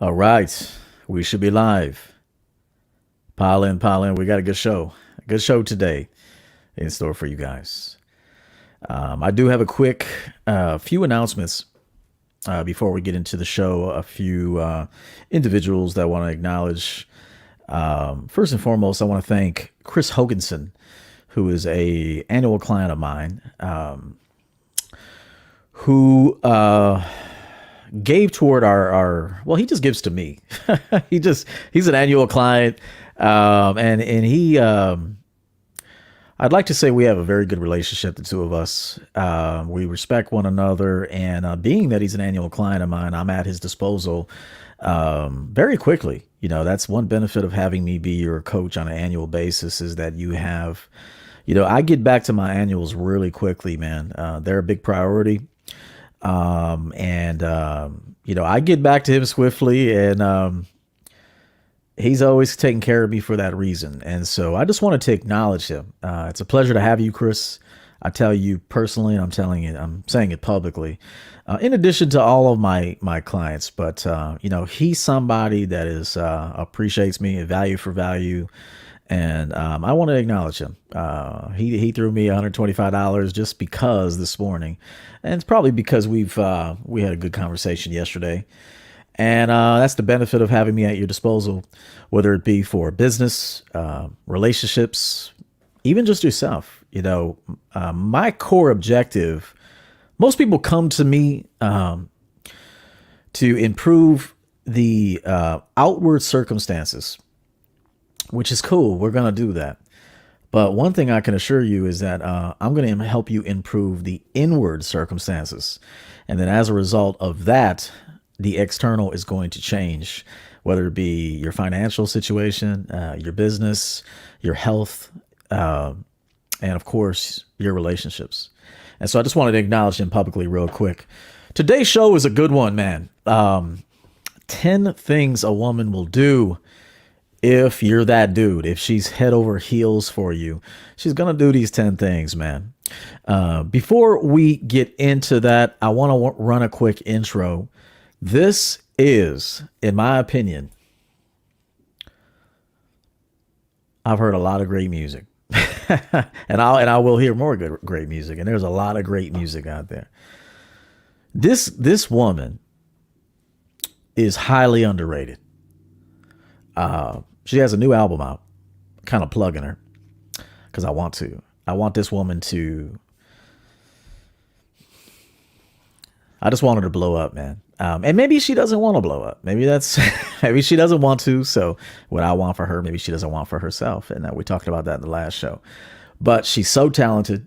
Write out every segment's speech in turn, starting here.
All right, we should be live. Pile in, pile in. We got a good show. A good show today in store for you guys. I do have a quick few announcements before we get into the show. A few individuals that I want to acknowledge. First and foremost, I want to thank Chris Hoganson, who is a annual client of mine, who gave toward our well, he just gives to me. He's an annual client, and he I'd like to say we have a very good relationship, the two of us. We respect one another, and being that he's an annual client of mine, I'm at his disposal very quickly. You know, that's one benefit of having me be your coach on an annual basis, is that you have, you know, I get back to my annuals really quickly, man. They're a big priority. You know, I get back to him swiftly, and he's always taking care of me for that reason. And so I just wanted to acknowledge him. It's a pleasure to have you, Chris. I tell you personally, and I'm saying it publicly, in addition to all of my clients. But, you know, he's somebody that is appreciates me, value for value. And I want to acknowledge him. He threw me $125 just because this morning. And it's probably because we had a good conversation yesterday. And that's the benefit of having me at your disposal, whether it be for business, relationships, even just yourself. You know, my core objective, most people come to me to improve the outward circumstances, which is cool. We're going to do that. But one thing I can assure you is that I'm going to help you improve the inward circumstances. And then as a result of that, the external is going to change, whether it be your financial situation, your business, your health, and of course, your relationships. And so I just wanted to acknowledge him publicly real quick. Today's show is a good one, man. 10 things a woman will do if you're that dude. If she's head over heels for you, she's going to do these 10 things, man. Before we get into that, I want to run a quick intro. This is, in my opinion, I've heard a lot of great music. and I will hear more great music. And there's a lot of great music out there. This woman is highly underrated. She has a new album out, kind of plugging her, because I want this woman to, I just want her to blow up, man. And maybe she doesn't want to blow up. Maybe maybe she doesn't want to. So what I want for her, maybe she doesn't want for herself. And we talked about that in the last show, but she's so talented.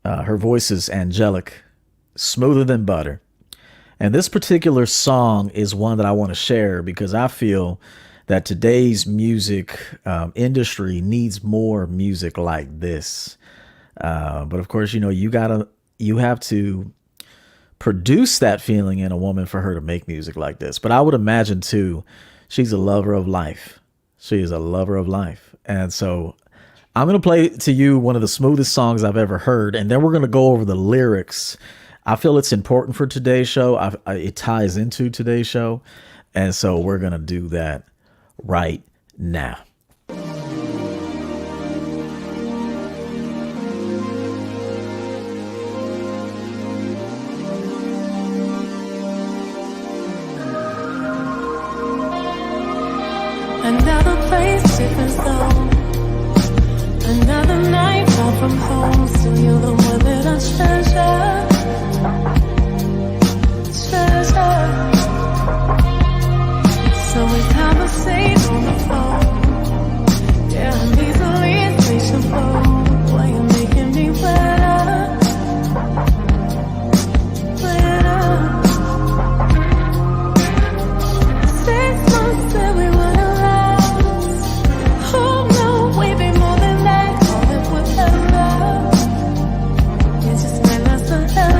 Her voice is angelic, smoother than butter. And this particular song is one that I want to share because I feel that today's music industry needs more music like this. But of course, you know, you have to produce that feeling in a woman for her to make music like this. But I would imagine too, she's a lover of life. She is a lover of life. And so I'm going to play to you one of the smoothest songs I've ever heard. And then we're going to go over the lyrics. I feel it's important for today's show. It ties into today's show. And so we're going to do that right now. Another place, different zone. Another night, far from home. Still you're the one that I treasure. So we conversate on the phone. Yeah, I'm easily insatiable. Why you making me better? Better. 6 months that we were. Forever. It just made us forever.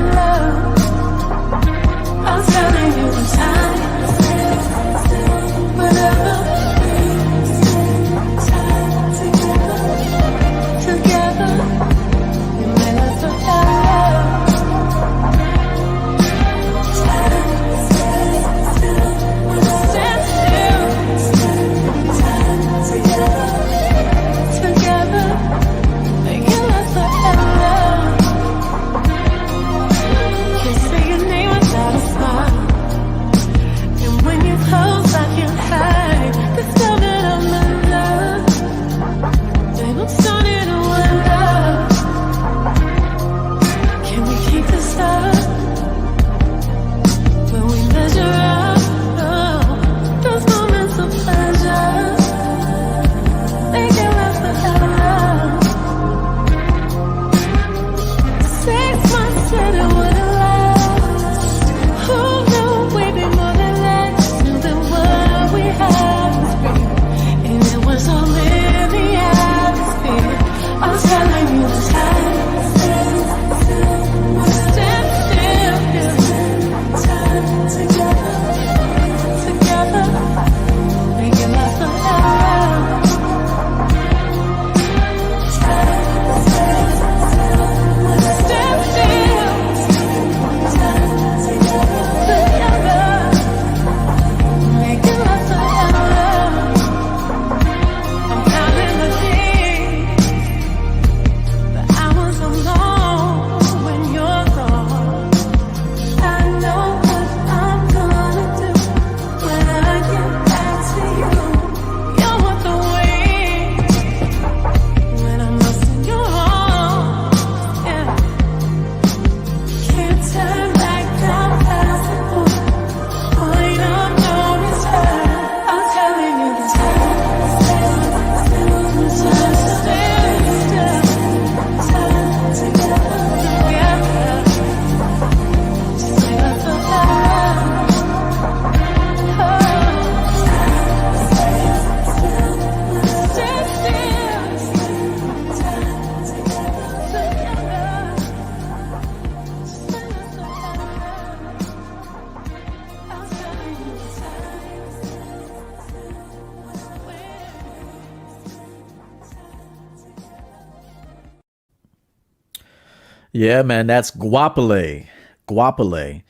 Yeah, man, that's guapole. Guapole.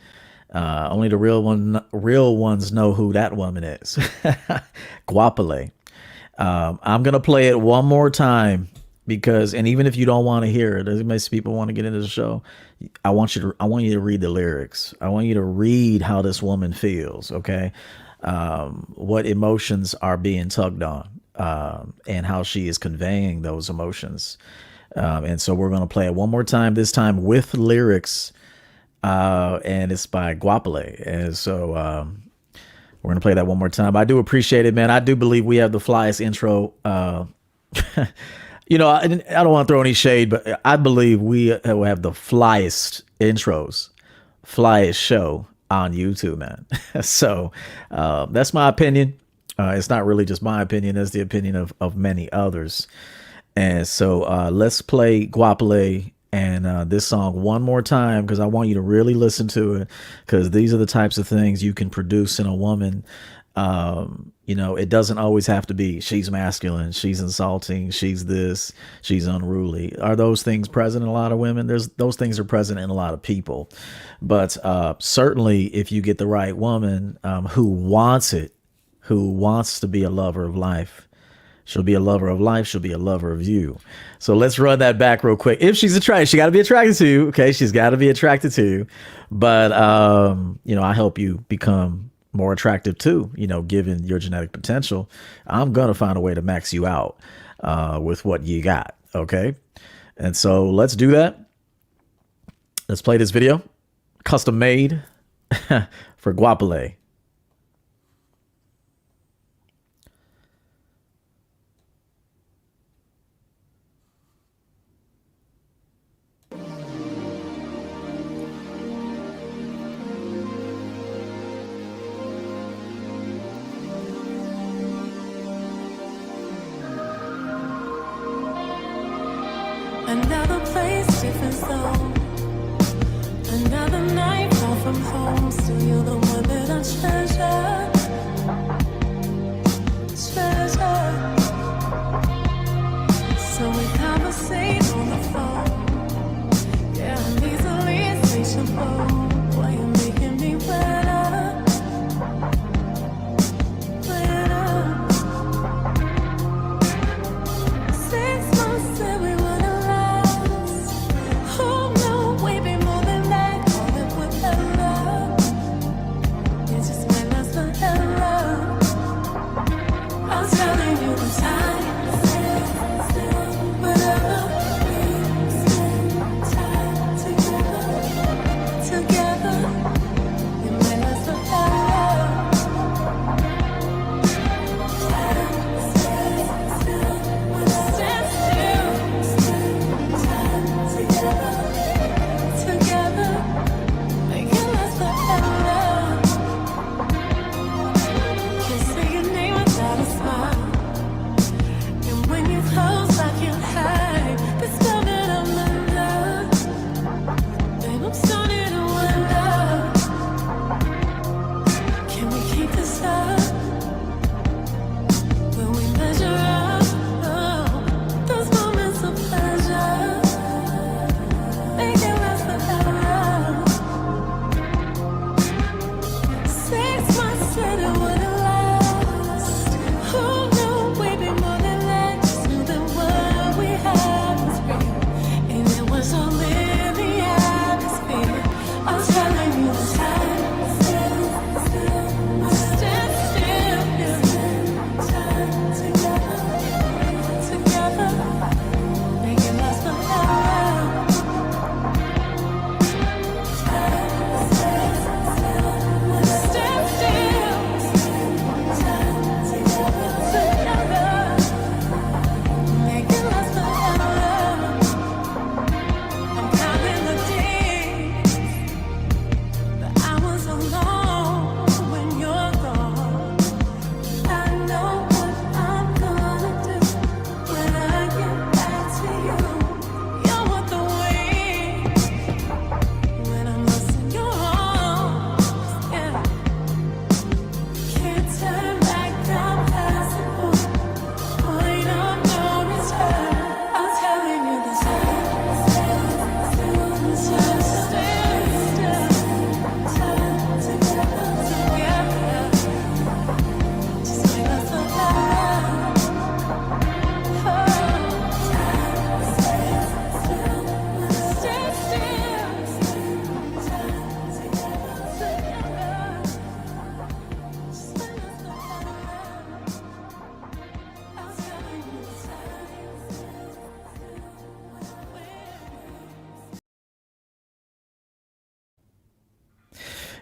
Only the real ones know who that woman is. Guapole. I'm gonna play it one more time because, and even if you don't want to hear it, as most people want to get into the show, I want you to read the lyrics. I want you to read how this woman feels. Okay, what emotions are being tugged on, and how she is conveying those emotions. And so we're gonna play it one more time. This time with lyrics, and it's by Guapole. And so we're gonna play that one more time. I do appreciate it, man. I do believe we have the flyest intro. I don't want to throw any shade, but I believe we have the flyest intros, flyest show on YouTube, man. So that's my opinion. It's not really just my opinion; it's the opinion of many others. And so let's play Guapole and this song one more time because I want you to really listen to it because these are the types of things you can produce in a woman. It doesn't always have to be she's masculine, she's insulting, she's this, she's unruly. Are those things present in a lot of women? Those things are present in a lot of people. But certainly if you get the right woman who wants it, who wants to be a lover of life, she'll be a lover of life. She'll be a lover of you. So let's run that back real quick. If she's attracted, she got to be attracted to you. Okay. She's got to be attracted to you. But, I help you become more attractive too, given your genetic potential. I'm going to find a way to max you out with what you got. Okay. And so let's do that. Let's play this video. Custom made for Guapole. Another place, different zone. Another night far from home. Still you're the one that I choose.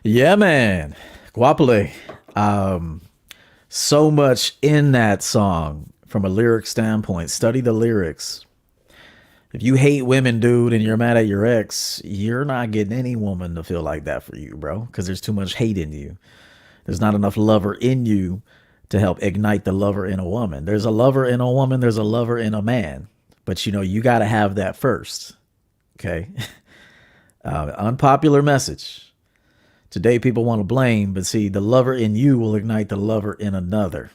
Yeah, man. Guapole. So much in that song from a lyric standpoint. Study the lyrics. If you hate women, dude, and you're mad at your ex, you're not getting any woman to feel like that for you, bro, because there's too much hate in you. There's not enough lover in you to help ignite the lover in a woman. There's a lover in a woman, there's a lover in a man. But you got to have that first. Okay. Unpopular message. Today, people want to blame, but see, the lover in you will ignite the lover in another.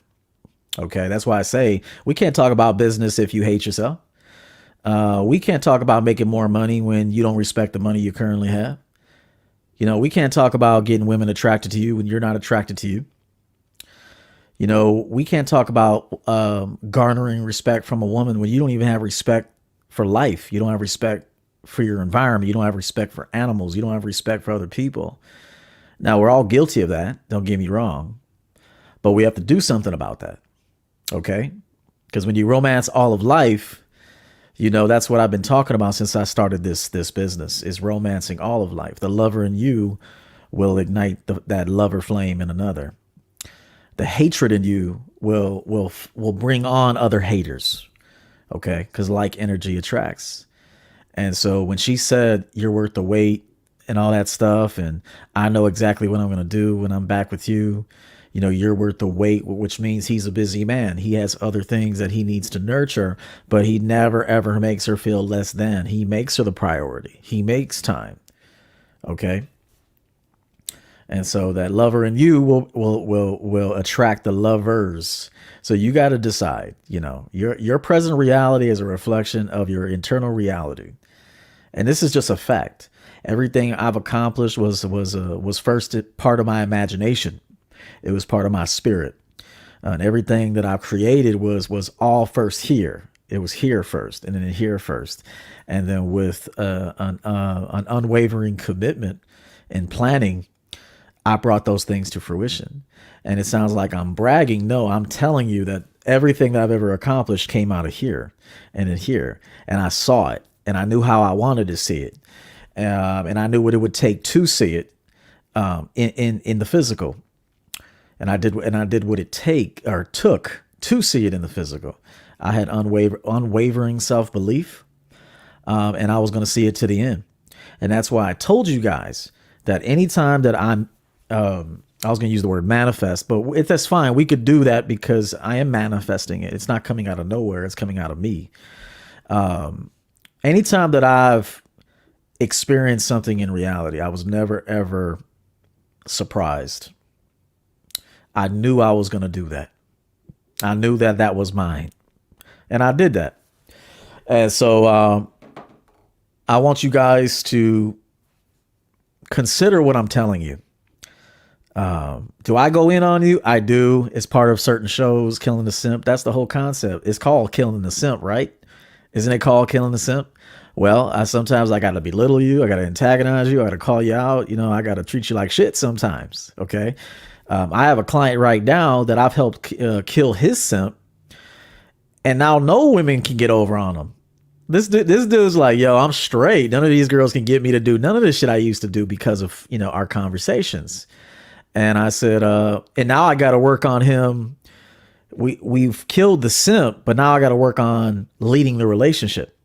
Okay. That's why I say we can't talk about business if you hate yourself. We can't talk about making more money when you don't respect the money you currently have. We can't talk about getting women attracted to you when you're not attracted to you. We can't talk about garnering respect from a woman when you don't even have respect for life. You don't have respect for your environment. You don't have respect for animals. You don't have respect for other people. Now, we're all guilty of that. Don't get me wrong. But we have to do something about that. Okay? Because when you romance all of life, that's what I've been talking about since I started this business, is romancing all of life. The lover in you will ignite that lover flame in another. The hatred in you will bring on other haters. Okay? Because like energy attracts. And so when she said you're worth the wait and all that stuff, and I know exactly what I'm going to do when I'm back with you, you're worth the wait, which means he's a busy man. He has other things that he needs to nurture, but he never, ever makes her feel less than. He makes her the priority. He makes time. Okay. And so that lover in you will attract the lovers. So you got to decide, your present reality is a reflection of your internal reality. And this is just a fact. Everything I've accomplished was first part of my imagination. It was part of my spirit. And everything that I've created was all first here. It was here first, and then here first. And then with an unwavering commitment and planning, I brought those things to fruition. And it sounds like I'm bragging. No, I'm telling you that everything that I've ever accomplished came out of here and in here. And I saw it, and I knew how I wanted to see it. And I knew what it would take to see it in the physical. And I did what it took to see it in the physical. I had unwavering self-belief, and I was going to see it to the end. And that's why I told you guys that anytime that I was going to use the word manifest, but that's fine. We could do that because I am manifesting it. It's not coming out of nowhere. It's coming out of me. Anytime that I've experienced something in reality, I was never, ever surprised. I knew I was going to do that. I knew that that was mine. And I did that. And so I want you guys to consider what I'm telling you. Do I go in on you? I do. It's part of certain shows, Killing the Simp. That's the whole concept. It's called Killing the Simp, right? Isn't it called Killing the Simp? Well, sometimes I got to belittle you. I got to antagonize you. I got to call you out. I got to treat you like shit sometimes. Okay. I have a client right now that I've helped kill his simp, and now no women can get over on him. This dude's like, yo, I'm straight. None of these girls can get me to do none of this shit I used to do because of, our conversations. And I said, and now I got to work on him. We've killed the simp, but now I got to work on leading the relationship.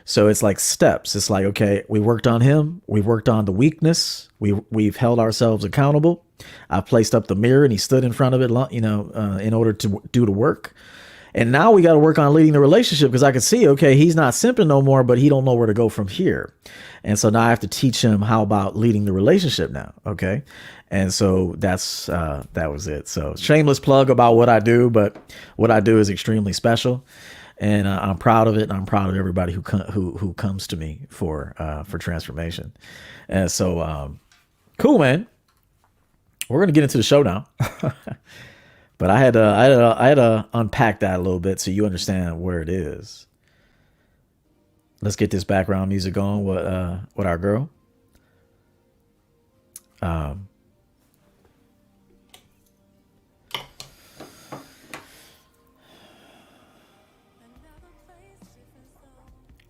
So it's like steps. It's like, okay, we worked on him. We've worked on the weakness. We've held ourselves accountable. I placed up the mirror and he stood in front of it, in order to do the work. And now we got to work on leading the relationship because I could see, okay, he's not simping no more, but he don't know where to go from here. And so now I have to teach him how about leading the relationship now. Okay. And so that was it. So shameless plug about what I do, but what I do is extremely special. And I'm proud of it, and I'm proud of everybody who comes to me for transformation. And so, cool, man. We're gonna get into the show now, but I had to unpack that a little bit so you understand where it is. Let's get this background music going with our girl. A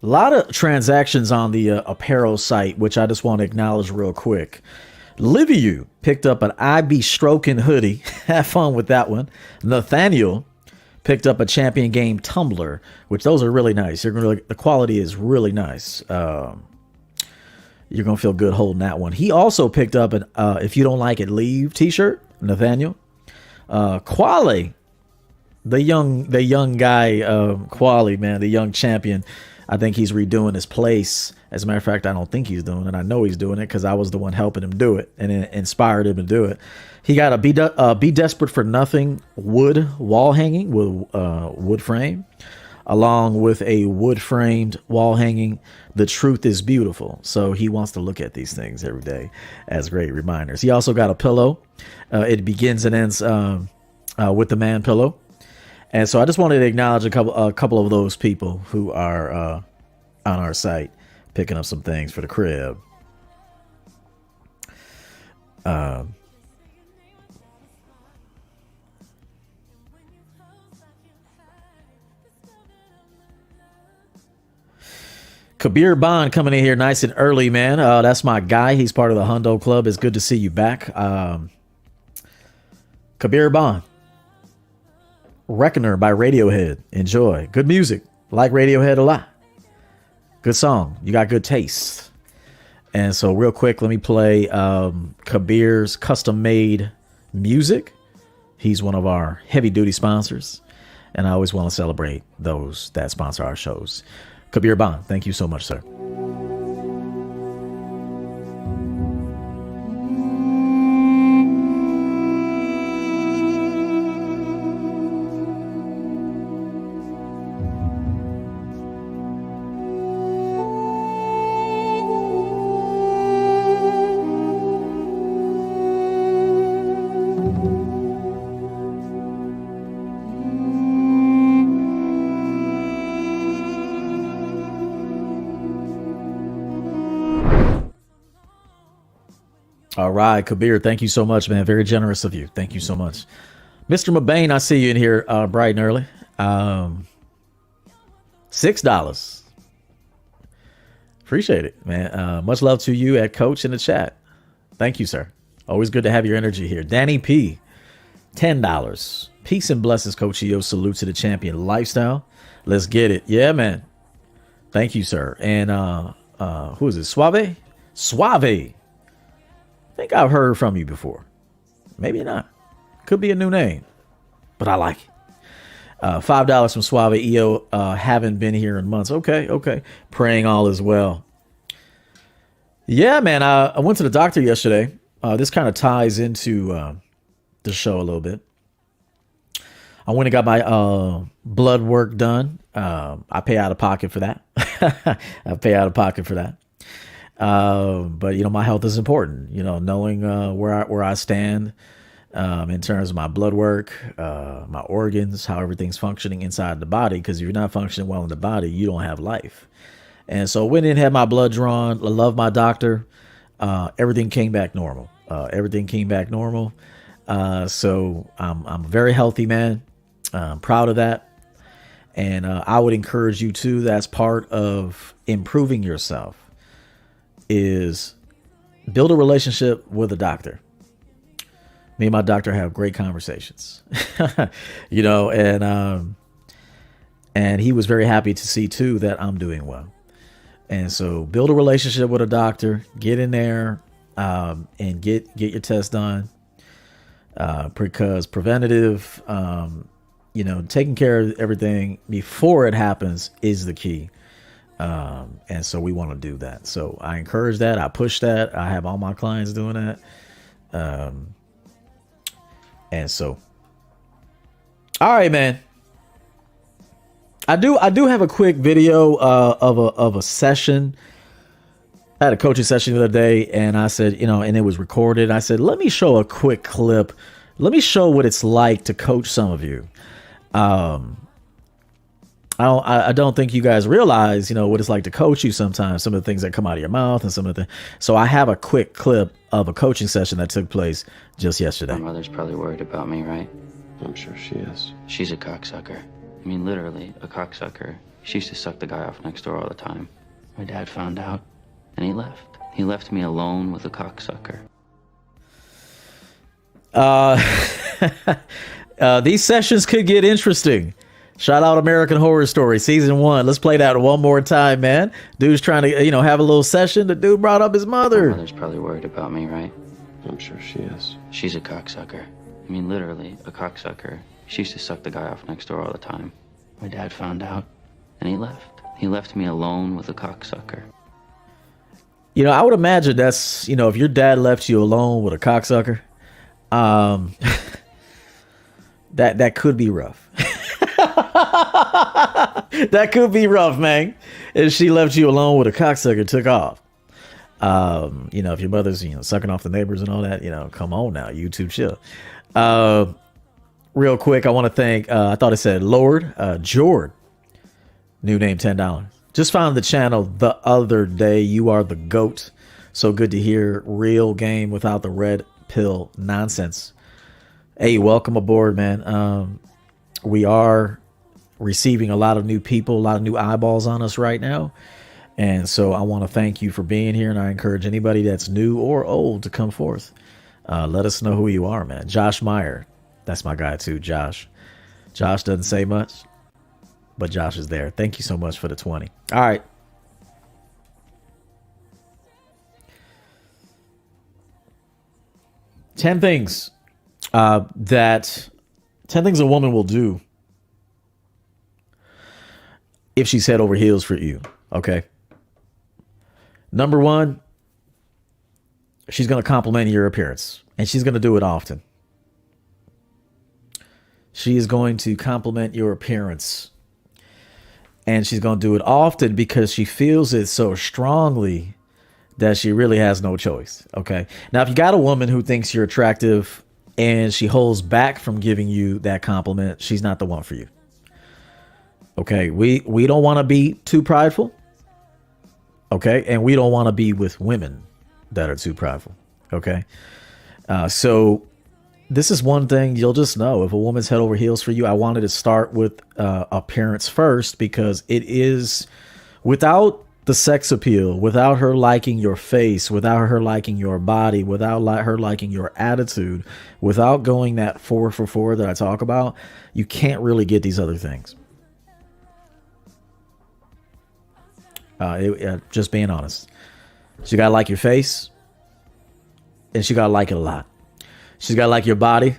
lot of transactions on the apparel site, which I just want to acknowledge real quick. Liviu picked up an I Be Stroking hoodie. Have fun with that one. Nathaniel picked up a Champion Game tumbler, which those are really nice. The quality is really nice. You're gonna feel good holding that one. He also picked up an "If You Don't Like It, Leave" t-shirt. Nathaniel. Quali, the young guy, Quali, man, the young champion. I think he's redoing his place. As a matter of fact, I don't think he's doing it. I know he's doing it because I was the one helping him do it and it inspired him to do it. He got a Be Desperate for Nothing wood wall hanging with wood frame, along with a wood framed wall hanging. The Truth is Beautiful. So he wants to look at these things every day as great reminders. He also got a pillow. It begins and ends with the man pillow. And so I just wanted to acknowledge a couple of those people who are on our site picking up some things for the crib. Kabir Bond coming in here nice and early, man. That's my guy. He's part of the Hundo Club. It's good to see you back. Kabir Bond. Reckoner by Radiohead. Enjoy. Good music. Like Radiohead a lot. Good song. You got good taste. And so real quick, let me play Kabir's custom made music. He's one of our heavy duty sponsors. And I always want to celebrate those that sponsor our shows. Kabir Bond, thank you so much, sir. All right, Kabir, thank you so much, man. Very generous of you. Thank you so much. Mr. Mabane, I see you in here bright and early. $6. Appreciate it, man. Much love to you at Coach in the chat. Thank you, sir. Always good to have your energy here. Danny P, $10. Peace and blessings, Coach EO. Salute to the champion lifestyle. Let's get it. Yeah, man. Thank you, sir. And who is it? Suave? Suave. I think I've heard from you before. Maybe not. Could be a new name, but I like it. $5 from Suave EO. Haven't been here in months. Okay. Praying all is well. Yeah, man. I went to the doctor yesterday. This kind of ties into the show a little bit. I went and got my blood work done. I pay out of pocket for that. But my health is important. Knowing where I stand in terms of my blood work, my organs, how everything's functioning inside the body. Because if you're not functioning well in the body, you don't have life. And so went in, had my blood drawn. I love my doctor. Everything came back normal. So I'm a very healthy man. I'm proud of that. And I would encourage you too. That's part of improving yourself. Is build a relationship with a doctor. Me and my doctor have great conversations, and he was very happy to see too that I'm doing well. And so build a relationship with a doctor, get in there, and get your test done, because preventative, taking care of everything before it happens is the key. And so we want to do that. So I encourage that. I push that. I have all my clients doing that. And so, all right, man. I do have a quick video of a session. I had a coaching session the other day, and I said, and it was recorded. I said, let me show a quick clip. Let me show what it's like to coach some of you. I don't think you guys realize, what it's like to coach you sometimes, some of the things that come out of your mouth and some of the things. So I have a quick clip of a coaching session that took place just yesterday. My mother's probably worried about me, right? I'm sure she is. She's a cocksucker. I mean, literally a cocksucker. She used to suck the guy off next door all the time. My dad found out, and he left. He left me alone with a cocksucker. These sessions could get interesting. Shout out American Horror Story season 1. Let's play that one more time, man. Dude's trying to, have a little session. The dude brought up his My mother. mother's probably worried about me, right? I'm sure she is. She's a cocksucker. I mean, literally, a cocksucker. She used to suck the guy off next door all the time. My dad found out, and he left. He left me alone with a cocksucker. I would imagine that's, if your dad left you alone with a cocksucker, that could be rough. That could be rough, man. If she left you alone with a cocksucker, took off. If your mother's, sucking off the neighbors and all that, come on now, YouTube chill. Real quick, I want to thank, I thought it said Lord, Youre, new name, $10. Just found the channel the other day. You are the GOAT. So good to hear real game without the red pill nonsense. Hey, welcome aboard, man. We are receiving a lot of new people, a lot of new eyeballs on us right now. And so I want to thank you for being here. And I encourage anybody that's new or old to come forth. Let us know who you are, man. Josh Meyer. That's my guy too, Josh. Josh doesn't say much, but Josh is there. Thank you so much for the 20. All right. Ten things a woman will do if she's head over heels for you. Okay. Number 1, she's going to compliment your appearance, and she's going to do it often. She is going to compliment your appearance, and she's going to do it often because she feels it so strongly that she really has no choice. Okay. Now, if you got a woman who thinks you're attractive and she holds back from giving you that compliment, she's not the one for you. Okay. We don't want to be too prideful. Okay. And we don't want to be with women that are too prideful. Okay. So this is one thing you'll just know if a woman's head over heels for you. I wanted to start with appearance first because it is, without the sex appeal, without her liking your face, without her liking your body, without her liking your attitude, without going that 4 for 4 that I talk about, you can't really get these other things. Just being honest. She gotta like your face, and she gotta like it a lot. She's gotta like your body,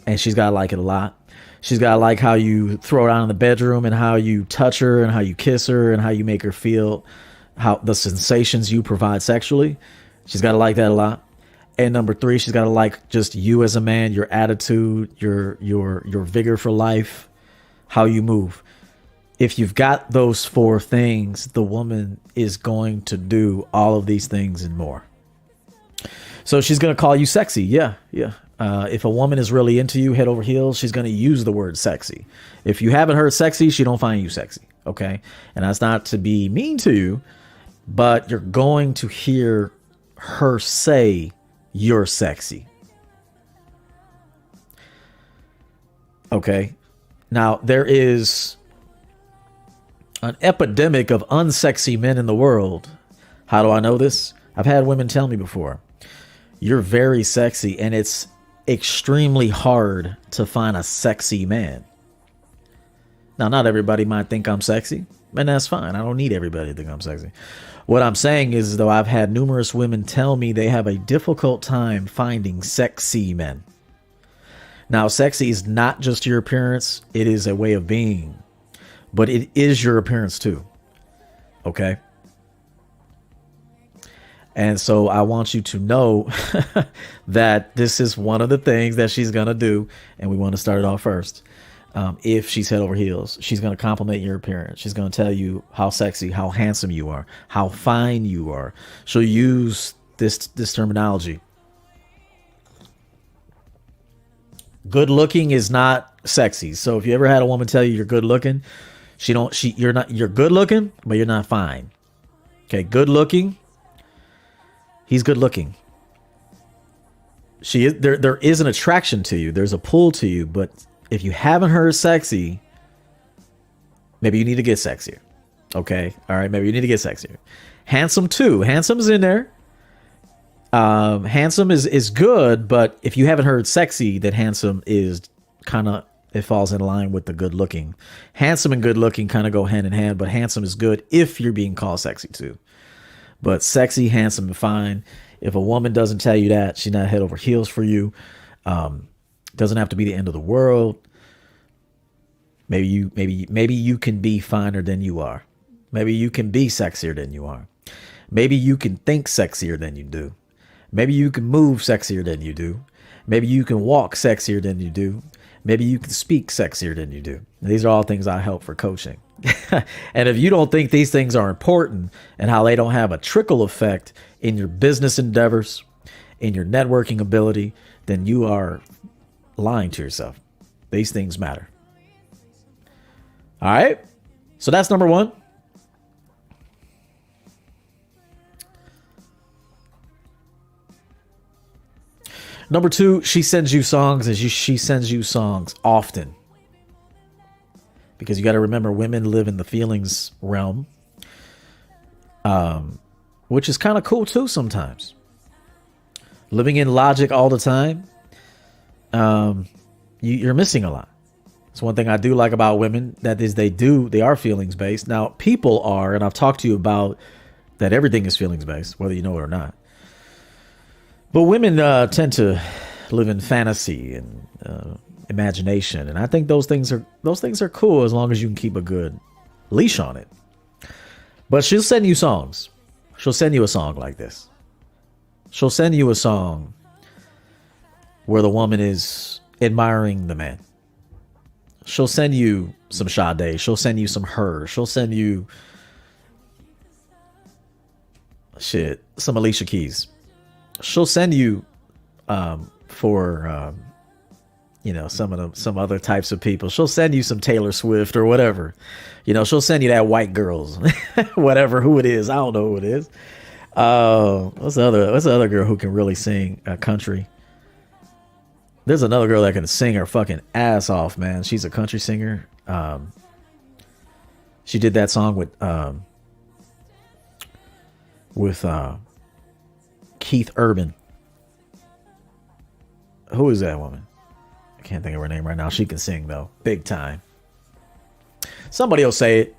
and she's gotta like it a lot. She's gotta like how you throw it on in the bedroom, and how you touch her, and how you kiss her, and how you make her feel, how the sensations you provide sexually. She's gotta like that a lot. And number 3, she's gotta like just you as a man, your attitude, your vigor for life, how you move. If you've got those 4 things, the woman is going to do all of these things and more. So she's going to call you sexy. Yeah. If a woman is really into you head over heels, she's going to use the word sexy. If you haven't heard sexy, she don't find you sexy. Okay. And that's not to be mean to you, but you're going to hear her say you're sexy. Okay. Now there is an epidemic of unsexy men in the world. How do I know this? I've had women tell me before, you're very sexy, and it's extremely hard to find a sexy man. Now, not everybody might think I'm sexy, and that's fine. I don't need everybody to think I'm sexy. What I'm saying is, though, I've had numerous women tell me they have a difficult time finding sexy men. Now, sexy is not just your appearance. It is a way of being. But it is your appearance too. Okay. And so I want you to know that this is one of the things that she's going to do. And we want to start it off first. If she's head over heels, she's going to compliment your appearance. She's going to tell you how sexy, how handsome you are, how fine you are. She'll use this terminology. Good looking is not sexy. So if you ever had a woman tell you you're good looking, you're good looking, but you're not fine. Okay, good looking. He's good looking. There is an attraction to you. There's a pull to you, but if you haven't heard sexy, maybe you need to get sexier. Okay, all right, maybe you need to get sexier. Handsome too. Handsome's in there. Handsome is good, but if you haven't heard sexy, then handsome is kind of, it falls in line with the good looking. Handsome and good looking kind of go hand in hand, but handsome is good if you're being called sexy too. But sexy, handsome, and fine. If a woman doesn't tell you that, she's not head over heels for you. Doesn't have to be the end of the world. Maybe you can be finer than you are. Maybe you can be sexier than you are. Maybe you can think sexier than you do. Maybe you can move sexier than you do. Maybe you can walk sexier than you do. Maybe you can speak sexier than you do. These are all things I help for coaching. And if you don't think these things are important and how they don't have a trickle effect in your business endeavors, in your networking ability, then you are lying to yourself. These things matter. All right. So that's number one. Number two, she sends you songs, and she sends you songs often. Because you got to remember, women live in the feelings realm, which is kind of cool too sometimes. Living in logic all the time, you're missing a lot. It's one thing I do like about women, that is they are feelings based. Now, people are, and I've talked to you about that everything is feelings based, whether you know it or not. But women tend to live in fantasy and imagination, and I think those things are cool as long as you can keep a good leash on it. But she'll send you songs. She'll send you a song like this. She'll send you a song where the woman is admiring the man. She'll send you some Sade. She'll send you some Her. She'll send you some Alicia Keys. She'll send you for some other types of people. She'll send you some Taylor Swift or whatever. She'll send you that white girls, whatever, who it is. I don't know who it is. What's the other girl who can really sing country? There's another girl that can sing her fucking ass off, man. She's a country singer. She did that song with Keith Urban. Who is that woman? I can't think of her name right now. She can sing though, big time. Somebody will say it.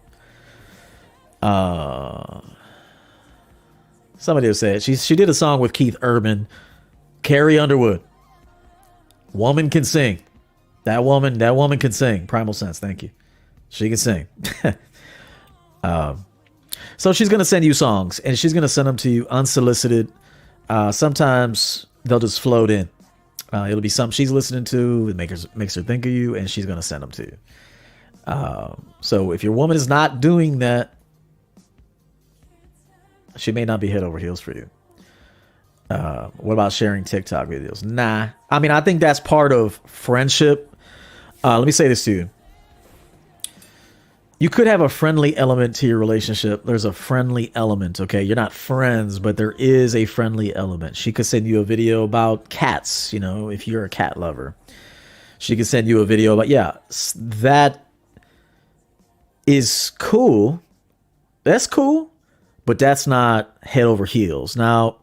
Somebody will say it. She did a song with Keith Urban, Carrie Underwood. Woman can sing. That woman can sing. Primal Sense, thank you. She can sing. So she's gonna send you songs, and she's gonna send them to you unsolicited. Sometimes they'll just float in. It'll be something she's listening to. It makes her think of you, and she's gonna send them to you. So if your woman is not doing that, she may not be head over heels for you. What about sharing TikTok videos? Nah. I mean, I think that's part of friendship. Let me say this to you. You could have a friendly element to your relationship. There's a friendly element, okay? You're not friends, but there is a friendly element. She could send you a video about cats, if you're a cat lover. She could send you a video about, that is cool. That's cool, but that's not head over heels. Now,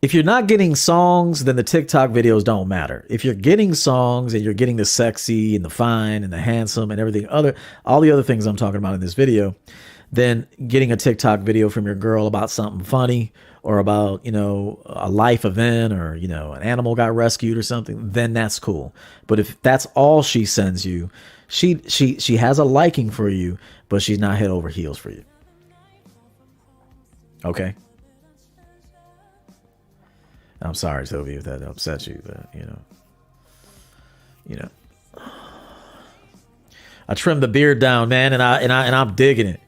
if you're not getting songs, then the TikTok videos don't matter. If you're getting songs and you're getting the sexy and the fine and the handsome and everything all the other things I'm talking about in this video, then getting a TikTok video from your girl about something funny or about, a life event or, an animal got rescued or something, then that's cool. But if that's all she sends you, she has a liking for you, but she's not head over heels for you. Okay. I'm sorry, Sylvia, if that upsets you, but I trimmed the beard down, man, and I'm digging it.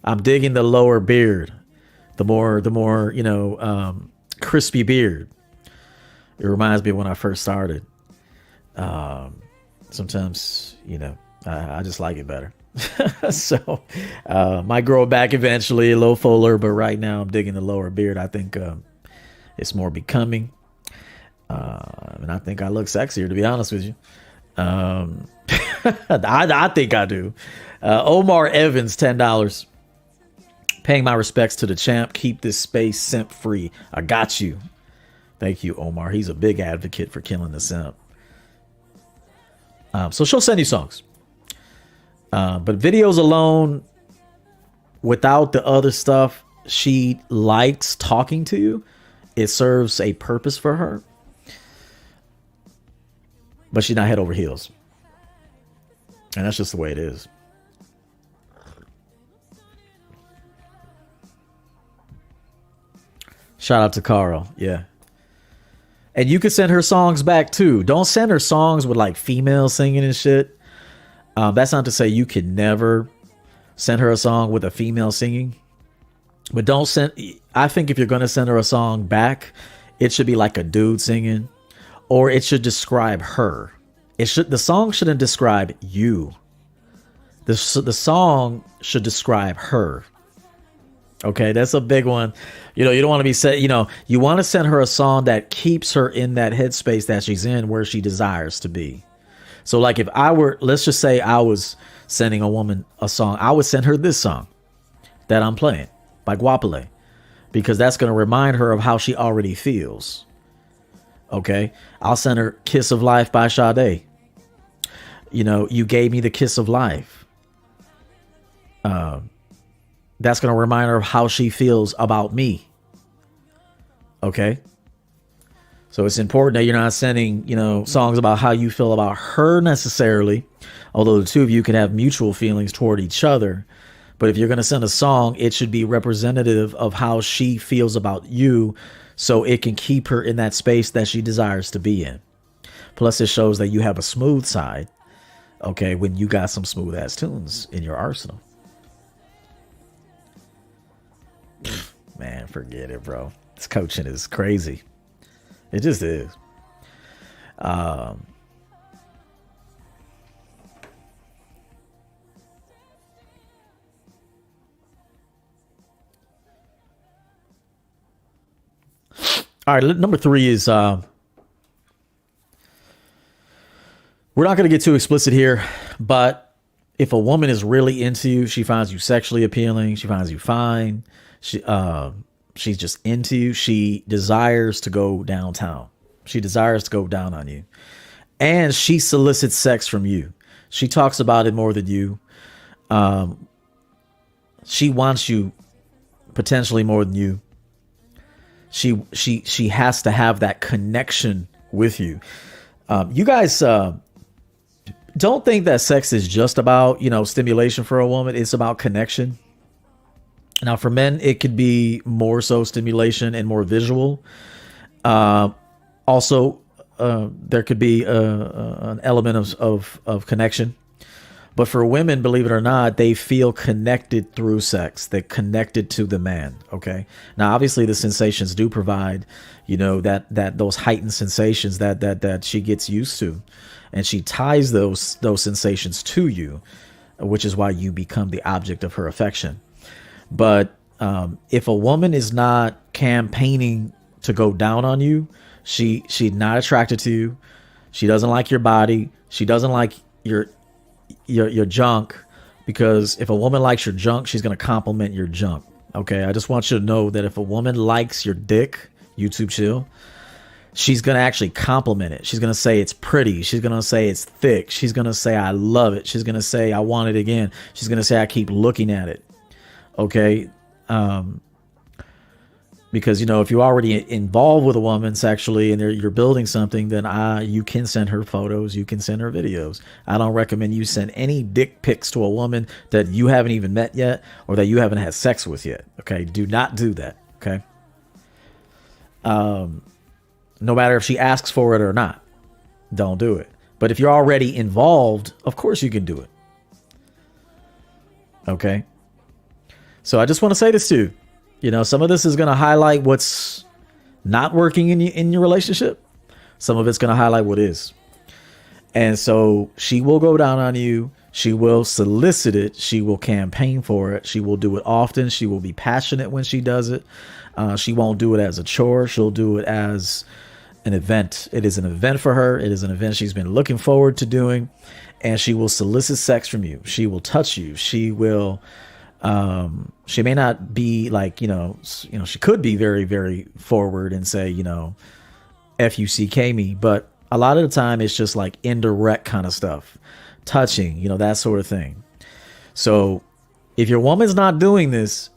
I'm digging the lower beard, the more crispy beard. It reminds me of when I first started. Sometimes, I just like it better. So might grow back eventually, a little fuller, but right now I'm digging the lower beard. I think it's more becoming. And I think I look sexier, to be honest with you. I think I do. Omar Evans, $10. Paying my respects to the champ. Keep this space simp free. I got you. Thank you, Omar. He's a big advocate for killing the simp. So she'll send you songs. But videos alone, without the other stuff, she likes talking to you. It serves a purpose for her. But she's not head over heels. And that's just the way it is. Shout out to Carl. Yeah. And you can send her songs back too. Don't send her songs with like female singing and shit. That's not to say you can never send her a song with a female singing. But don't send... I think if you're going to send her a song back, it should be like a dude singing. Or it should describe her. The song shouldn't describe you. The song should describe her. Okay, that's a big one. You don't want to be said, you want to send her a song that keeps her in that headspace that she's in where she desires to be. So like if let's just say I was sending a woman a song, I would send her this song that I'm playing by Guapale, because that's going to remind her of how she already feels. Okay, I'll send her Kiss of Life by Sade. You gave me the kiss of life. That's going to remind her of how she feels about me. Okay. So it's important that you're not sending, songs about how you feel about her necessarily. Although the two of you can have mutual feelings toward each other. But if you're going to send a song, it should be representative of how she feels about you. So it can keep her in that space that she desires to be in. Plus it shows that you have a smooth side. Okay. When you got some smooth ass tunes in your arsenal. Man, forget it, bro. This coaching is crazy. It just is. All right, number 3 is we're not going to get too explicit here, but if a woman is really into you, she finds you sexually appealing, she finds you fine, she's just into you, she desires to go downtown. She desires to go down on you. And she solicits sex from you. She talks about it more than you. She wants you potentially more than you. She has to have that connection with you. You guys don't think that sex is just about, stimulation for a woman. It's about connection. Now, for men, it could be more so stimulation and more visual. Also, there could be an element of connection. But for women, believe it or not, they feel connected through sex. They're connected to the man. Okay. Now, obviously, the sensations do provide, that those heightened sensations that she gets used to, and she ties those sensations to you, which is why you become the object of her affection. But if a woman is not campaigning to go down on you, she's not attracted to you. She doesn't like your body. She doesn't like your junk, because if a woman likes your junk, she's going to compliment your junk. Okay. I just want you to know that if a woman likes your dick, YouTube chill, she's going to actually compliment it. She's going to say it's pretty. She's going to say it's thick. She's going to say, I love it. She's going to say, I want it again. She's going to say, I keep looking at it. Okay. Because, if you're already involved with a woman sexually and you're building something, then you can send her photos. You can send her videos. I don't recommend you send any dick pics to a woman that you haven't even met yet or that you haven't had sex with yet. Okay. Do not do that. Okay. No matter if she asks for it or not, don't do it. But if you're already involved, of course you can do it. Okay. So I just want to say this too. Some of this is going to highlight what's not working in your relationship. Some of it's going to highlight what is. And so she will go down on you. She will solicit it. She will campaign for it. She will do it often. She will be passionate when she does it. She won't do it as a chore. She'll do it as an event. It is an event for her. It is an event she's been looking forward to doing. And she will solicit sex from you. She will touch you. She will She may not be like, she could be very, very forward and say, F-U-C-K me, but a lot of the time it's just like indirect kind of stuff, touching, that sort of thing. So if your woman's not doing this,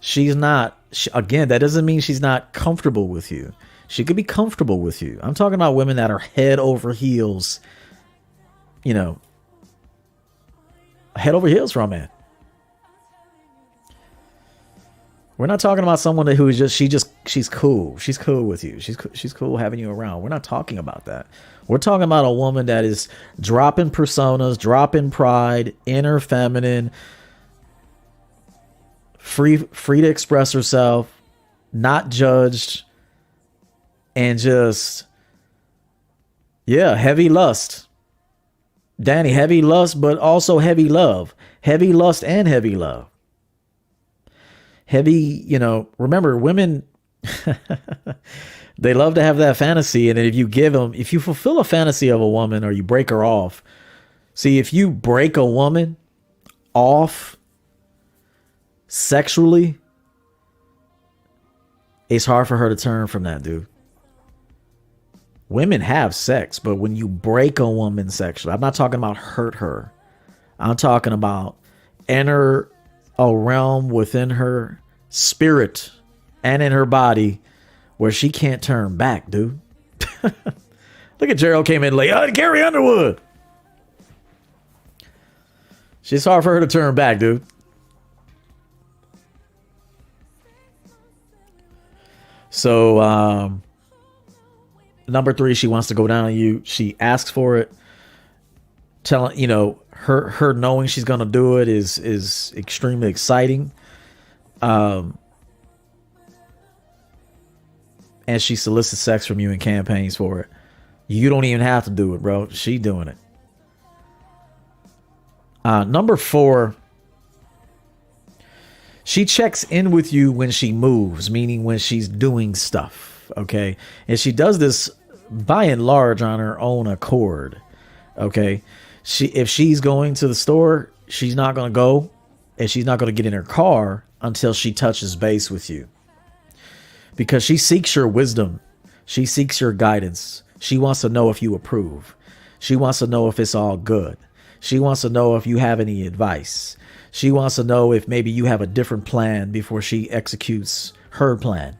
again, that doesn't mean she's not comfortable with you. She could be comfortable with you. I'm talking about women that are head over heels, head over heels for a man. We're not talking about someone who is she's cool. She's cool with you. She's cool having you around. We're not talking about that. We're talking about a woman that is dropping personas, dropping pride, inner feminine, free to express herself, not judged, and just, heavy lust. Danny, heavy lust, but also heavy love. Heavy lust and heavy love. Heavy, remember, women, they love to have that fantasy. And if you fulfill a fantasy of a woman or you break her off, see, if you break a woman off sexually, it's hard for her to turn from that, dude. Women have sex, but when you break a woman sexually, I'm not talking about hurt her. I'm talking about enter a realm within her spirit and in her body where she can't turn back, dude. Look at Gerald came in late. Carrie Underwood. It's hard for her to turn back, dude. So, number 3, she wants to go down on you. She asks for it. Telling, her knowing she's going to do it is extremely exciting. And she solicits sex from you in campaigns for it. You don't even have to do it, bro. She doing it. Number 4, she checks in with you when she moves, meaning when she's doing stuff. Okay. And she does this by and large on her own accord. Okay. If she's going to the store, she's not going to go, and she's not going to get in her car until she touches base with you, because she seeks your wisdom. She seeks your guidance. She wants to know if you approve. She wants to know if it's all good. She wants to know if you have any advice. She wants to know if maybe you have a different plan before she executes her plan.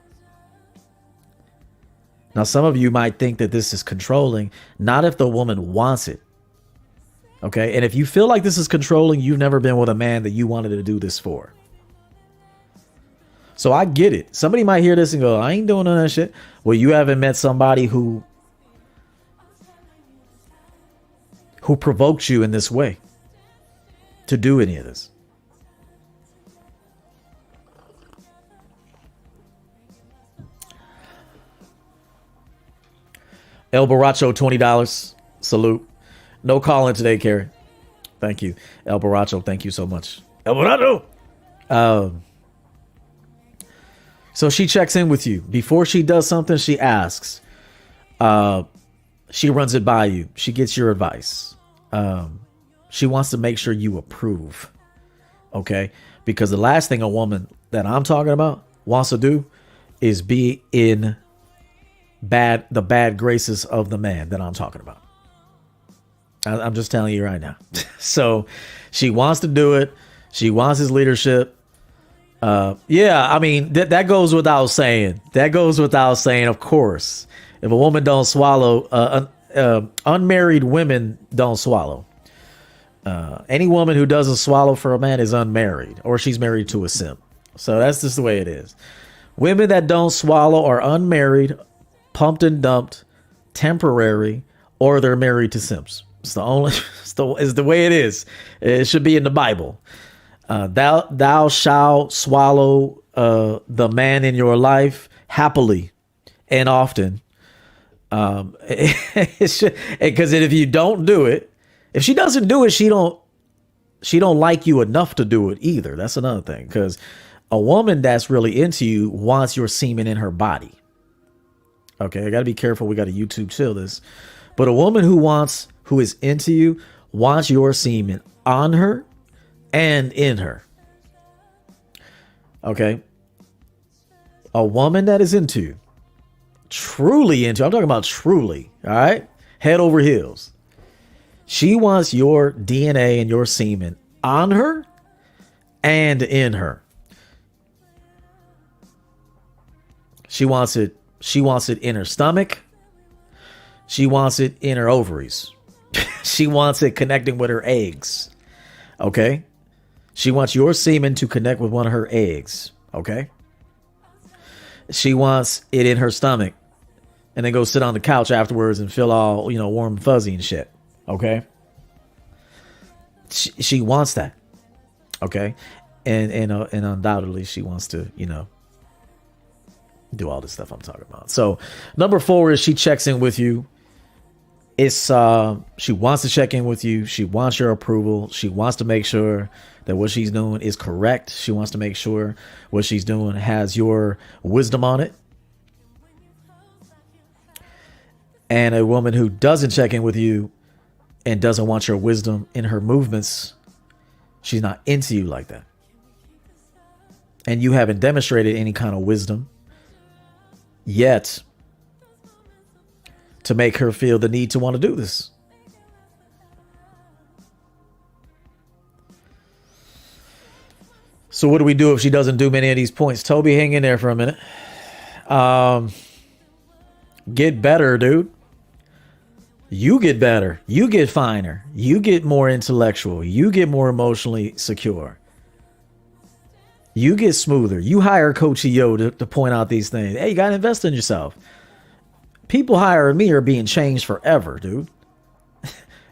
Now, some of you might think that this is controlling, not if the woman wants it. Okay. And if you feel like this is controlling, you've never been with a man that you wanted to do this for. So I get it. Somebody might hear this and go, I ain't doing none of that shit. Well, you haven't met somebody who provoked you in this way to do any of this. El Baracho, $20. Salute. No calling today, Carrie. Thank you. El Baracho, thank you so much. El Baracho. So she checks in with you. Before she does something, she asks. She runs it by you. She gets your advice. She wants to make sure you approve. Okay? Because the last thing a woman that I'm talking about wants to do is be in the bad graces of the man that I'm talking about. I'm just telling you right now. So she wants to do it. She wants his leadership. I mean, that goes without saying. That goes without saying, of course. If a woman don't swallow, unmarried women don't swallow. Any woman who doesn't swallow for a man is unmarried, or she's married to a simp. So that's just the way it is. Women that don't swallow are unmarried, pumped and dumped, temporary, or they're married to simps. It's the way it is. It should be in the Bible. Thou shalt swallow the man in your life happily and often. Because if you don't do it, if she doesn't do it, she don't like you enough to do it either. That's another thing. Because a woman that's really into you wants your semen in her body. Okay, I got to be careful. We got to YouTube chill this. But a woman who is into you wants your semen on her and in her. Okay. A woman that is into you, truly into, I'm talking about truly, all right? Head over heels. She wants your DNA and your semen on her and in her. She wants it in her stomach. She wants it in her ovaries. She wants it connecting with her eggs. Okay? She wants your semen to connect with one of her eggs. Okay? She wants it in her stomach and then go sit on the couch afterwards and feel all, warm and fuzzy and shit. Okay? She wants that. Okay? And undoubtedly she wants to, do all this stuff I'm talking about. So number 4 is she checks in with you. It's she wants to check in with you. She wants your approval. She wants to make sure that what she's doing is correct. She wants to make sure what she's doing has your wisdom on it. And a woman who doesn't check in with you and doesn't want your wisdom in her movements, she's not into you like that. And you haven't demonstrated any kind of wisdom yet to make her feel the need to want to do this. So what do we do if she doesn't do many of these points? Toby, hang in there for a minute. Get better, dude. You get better. You get finer. You get more intellectual. You get more emotionally secure. You get smoother. You hire Coach Youre to point out these things. Hey, you got to invest in yourself. People hiring me are being changed forever, dude.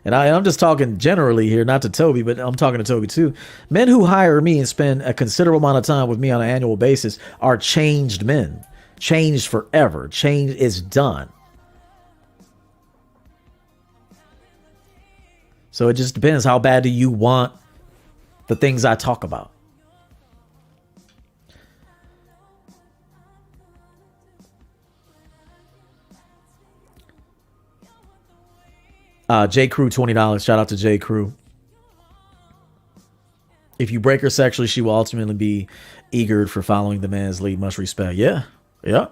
And I'm just talking generally here, not to Toby, but I'm talking to Toby too. Men who hire me and spend a considerable amount of time with me on an annual basis are changed men. Changed forever. Change is done. So it just depends. How bad do you want the things I talk about? J. Crew, $20. Shout out to J. Crew. If you break her sexually, she will ultimately be eager for following the man's lead. Much respect. Yeah. Yeah.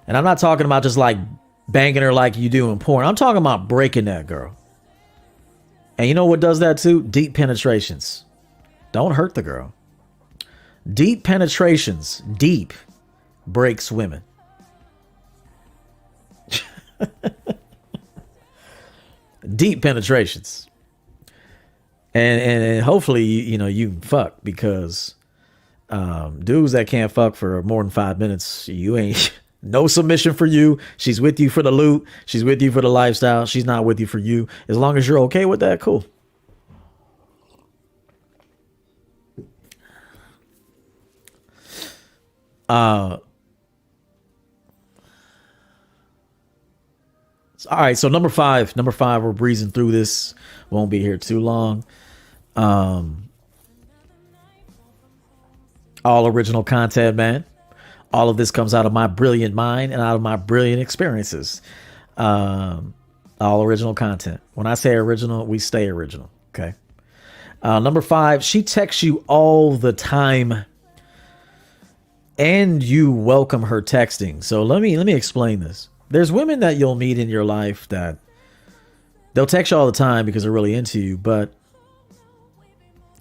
And I'm not talking about just like banging her like you do in porn. I'm talking about breaking that girl. And you know what does that too? Deep penetrations. Don't hurt the girl. Deep penetrations. Deep breaks women. Deep penetrations. And hopefully, you can fuck, because dudes that can't fuck for more than 5 minutes, you ain't no submission for you. She's with you for the loot. She's with you for the lifestyle. She's not with you for you. As long as you're okay with that, cool. All right, so number five, we're breezing through this. Won't be here too long. All original content, man. All of this comes out of my brilliant mind and out of my brilliant experiences. All original content. When I say original, we stay original. Okay. Number 5, she texts you all the time, and you welcome her texting. So let me explain this. There's women that you'll meet in your life that they'll text you all the time because they're really into you, but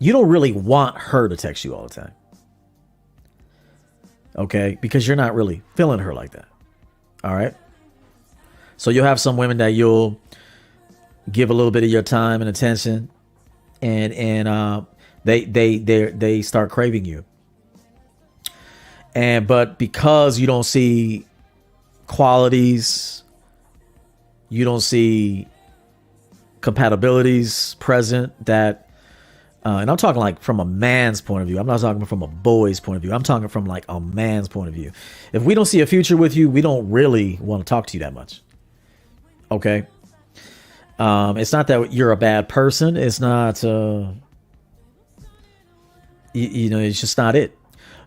you don't really want her to text you all the time. Okay? Because you're not really feeling her like that. All right? So you'll have some women that you'll give a little bit of your time and attention, and they start craving you. But because you don't see qualities, you don't see compatibilities present that and I'm talking like from a man's point of view. I'm not talking from a boy's point of view. I'm talking from like a man's point of view. If we don't see a future with you, we don't really want to talk to you that much. Okay? It's not that you're a bad person. It's not it's just not it.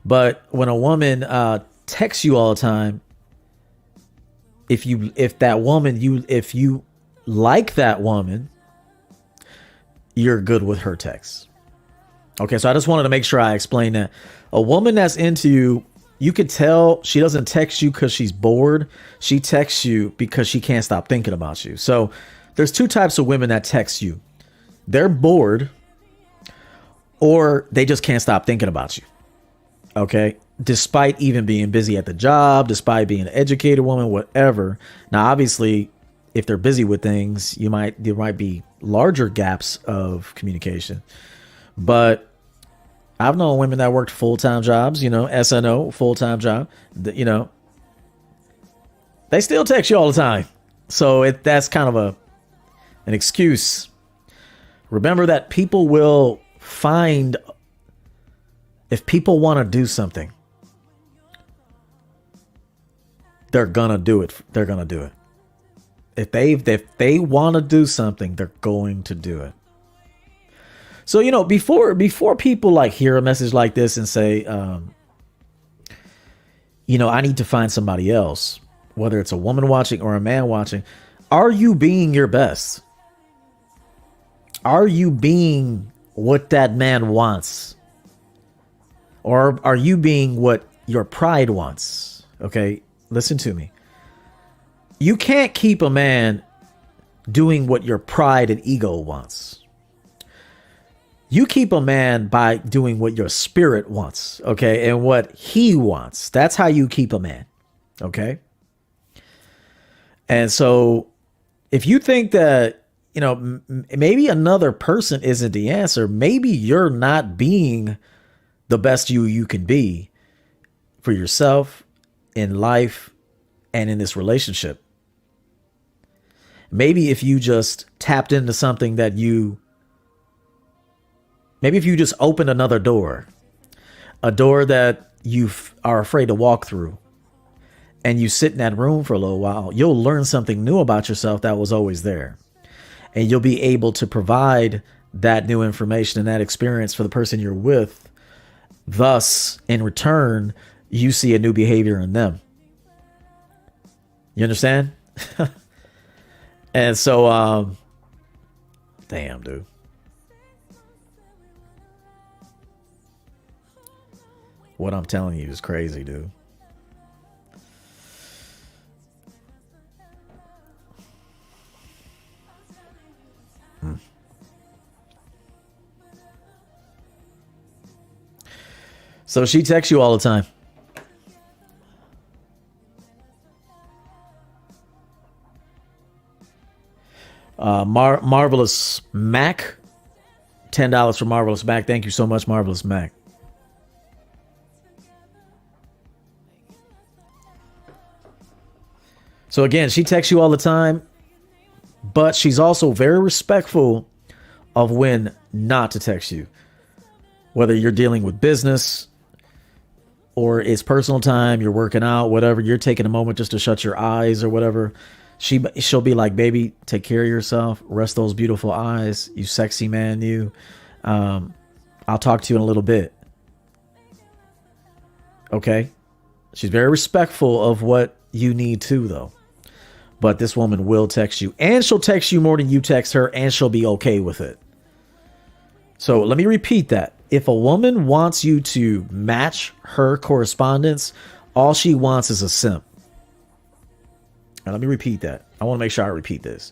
But when a woman texts you all the time, if you like that woman, you're good with her texts. Okay, so I just wanted to make sure I explain that. A woman that's into you, you could tell she doesn't text you because she's bored. She texts you because she can't stop thinking about you. So there's two types of women that text you. They're bored, or they just can't stop thinking about you. Okay, despite even being busy at the job, despite being an educated woman, whatever. Now, obviously, if they're busy with things, there might be larger gaps of communication. But I've known women that worked full-time jobs, SNO, full-time job, they still text you all the time. So that's kind of an excuse. Remember that people will find, if people want to do something, they're going to do it. They're going to do it. If they want to do something, they're going to do it. So, before people like hear a message like this and say, I need to find somebody else, whether it's a woman watching or a man watching, are you being your best? Are you being what that man wants? Or are you being what your pride wants? Okay, listen to me. You can't keep a man doing what your pride and ego wants. You keep a man by doing what your spirit wants, okay, and what he wants. That's how you keep a man, okay? And so if you think that, maybe another person isn't the answer, maybe you're not being the best you can be for yourself in life and in this relationship. Maybe if you just tapped into something maybe if you just opened another door, a door that you are afraid to walk through, and you sit in that room for a little while, you'll learn something new about yourself that was always there. And you'll be able to provide that new information and that experience for the person you're with. Thus, in return, you see a new behavior in them. You understand? And so, damn, dude. What I'm telling you is crazy, dude. So she texts you all the time. Marvelous Mac, $10 for Marvelous Mac. Thank you so much, Marvelous Mac. So again, she texts you all the time, but she's also very respectful of when not to text you. Whether you're dealing with business or it's personal time, you're working out, whatever, you're taking a moment just to shut your eyes or whatever. She'll be like, baby, take care of yourself. Rest those beautiful eyes. You sexy man, you. I'll talk to you in a little bit. Okay? She's very respectful of what you need to, though. But this woman will text you. And she'll text you more than you text her. And she'll be okay with it. So let me repeat that. If a woman wants you to match her correspondence, all she wants is a simp. Now, let me repeat that. I want to make sure I repeat this.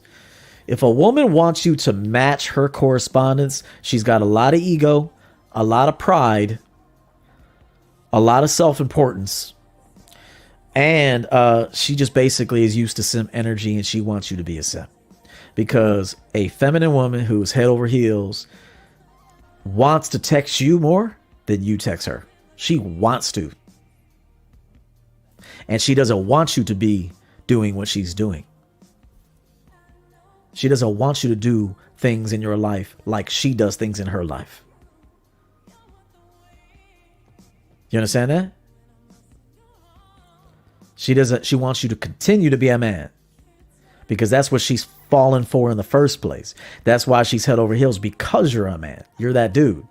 If a woman wants you to match her correspondence, she's got a lot of ego, a lot of pride, a lot of self-importance, and she just basically is used to simp energy, and she wants you to be a simp. Because a feminine woman who's head over heels wants to text you more than you text her. She wants to. And she doesn't want you to be doing what she's doing. She doesn't want you to do things in your life like she does things in her life. You understand that? She wants you to continue to be a man. Because that's what she's fallen for in the first place. That's why she's head over heels, because you're a man. You're that dude.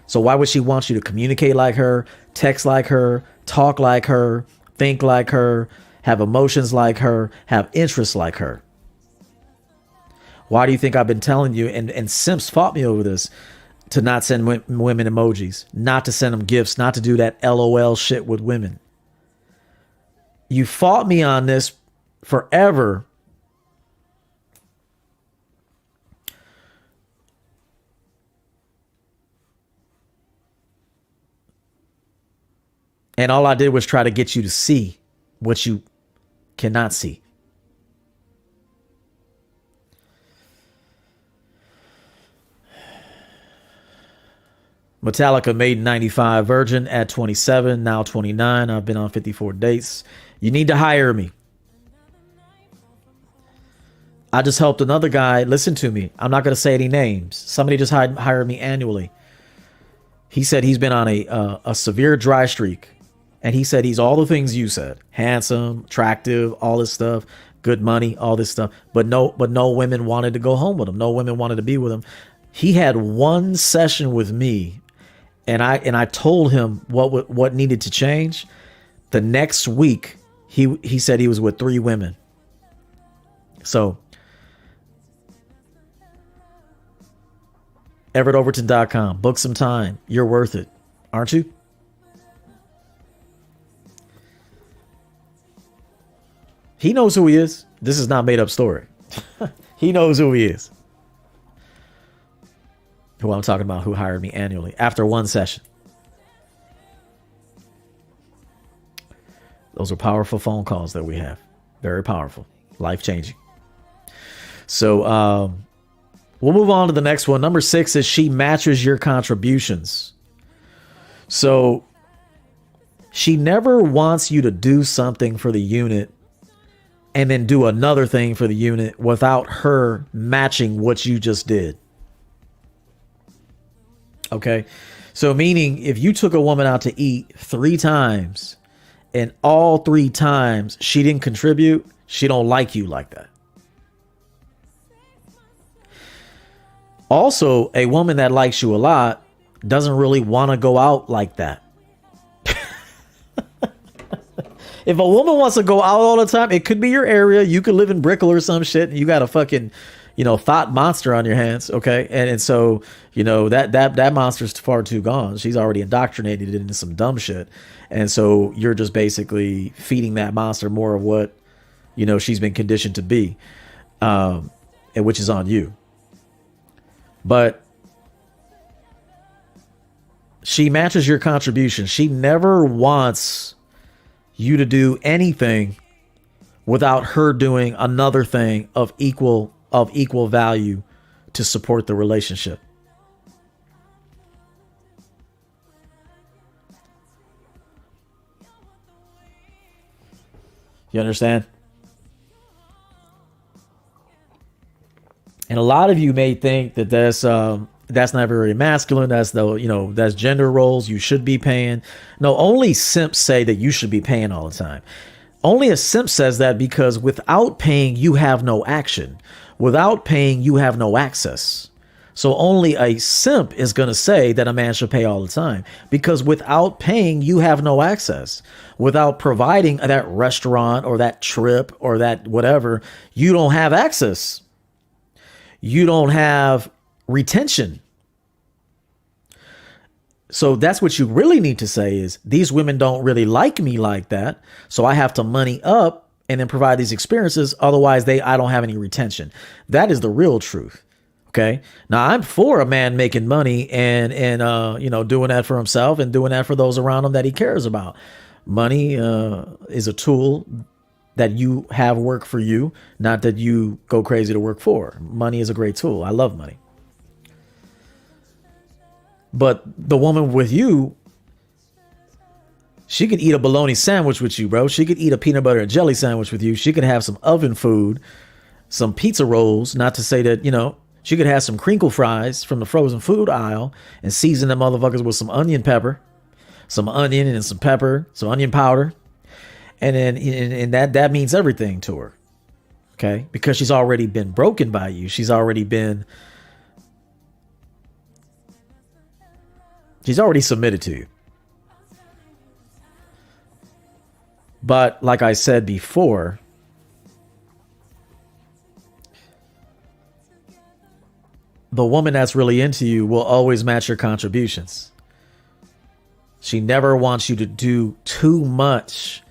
So why would she want you to communicate like her, text like her, talk like her, think like her, have emotions like her, have interests like her? Why do you think I've been telling you, and simps fought me over this, to not send women emojis, not to send them gifts, not to do that LOL shit with women. You fought me on this forever. And all I did was try to get you to see what you cannot see. Metallica made 95 virgin at 27, now 29. I've been on 54 dates. You need to hire me. I just helped another guy. Listen to me. I'm not going to say any names. Somebody just hired me annually. He said he's been on a severe dry streak. And he said he's all the things you said. Handsome, attractive, all this stuff, good money, all this stuff. But no women wanted to go home with him. No women wanted to be with him. He had one session with me, and I told him what needed to change. The next week, he said he was with 3 women. So EverettOverton.com. Book some time. You're worth it, aren't you? He knows who he is. This is not a made up story. He knows who he is. Who I'm talking about, who hired me annually after one session. Those are powerful phone calls that we have. Very powerful. Life-changing. So we'll move on to the next one. Number 6 is she matches your contributions. So she never wants you to do something for the unit and then do another thing for the unit without her matching what you just did. Okay. So meaning if you took a woman out to eat 3 times and all 3 times she didn't contribute, she don't like you like that. Also, a woman that likes you a lot doesn't really want to go out like that. If a woman wants to go out all the time, it could be your area. You could live in Brickell or some shit, and you got a fucking, thought monster on your hands. Okay. And so, that monster's far too gone. She's already indoctrinated into some dumb shit. And so you're just basically feeding that monster more of what, she's been conditioned to be, and which is on you. But she matches your contribution. She never wants you to do anything without her doing another thing of equal value to support the relationship. You understand? And a lot of you may think that that's not very masculine. That's that's gender roles. You should be paying. No, only simps say that you should be paying all the time. Only a simp says that because without paying, you have no action. Without paying, you have no access. So only a simp is going to say that a man should pay all the time, because without paying, you have no access. Without providing that restaurant or that trip or that whatever, you don't have access. You don't have retention. So that's what you really need to say is, these women don't really like me like that, so I have to money up and then provide these experiences. Otherwise, I don't have any retention. That is the real truth. Okay. Now I'm for a man making money and doing that for himself and doing that for those around him that he cares about. Money is a tool that you have work for you, not that you go crazy to work for. Money is a great tool. I love money. But the woman with you, she could eat a bologna sandwich with you, bro. She could eat a peanut butter and jelly sandwich with you. She could have some oven food, some pizza rolls, not to say that, she could have some crinkle fries from the frozen food aisle and season them motherfuckers with some onion pepper, some onion and some pepper, some onion powder. And then and that means everything to her. Okay. Because she's already been broken by you. She's already submitted to you. But like I said before, the woman that's really into you will always match your contributions. She never wants you to do too much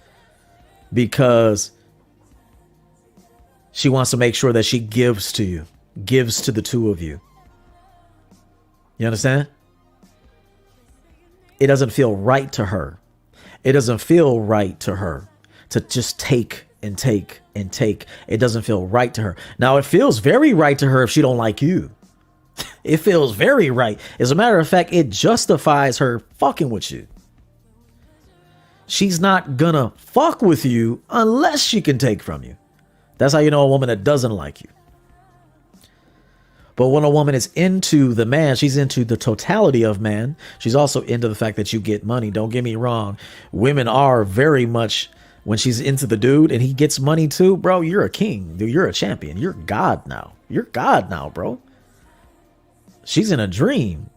because she wants to make sure that she gives to you, gives to the two of you. You understand? It doesn't feel right to her. It doesn't feel right to her to just take and take and take. It doesn't feel right to her. Now, it feels very right to her if she don't like you. It feels very right. As a matter of fact, it justifies her fucking with you. She's not gonna fuck with you unless she can take from you. That's how you know a woman that doesn't like you. But when a woman is into the man, she's into the totality of man. She's also into the fact that you get money. Don't get me wrong. Women are very much, when she's into the dude and he gets money too, bro, you're a king. Dude, you're a champion. You're God now. You're God now, bro. She's in a dream.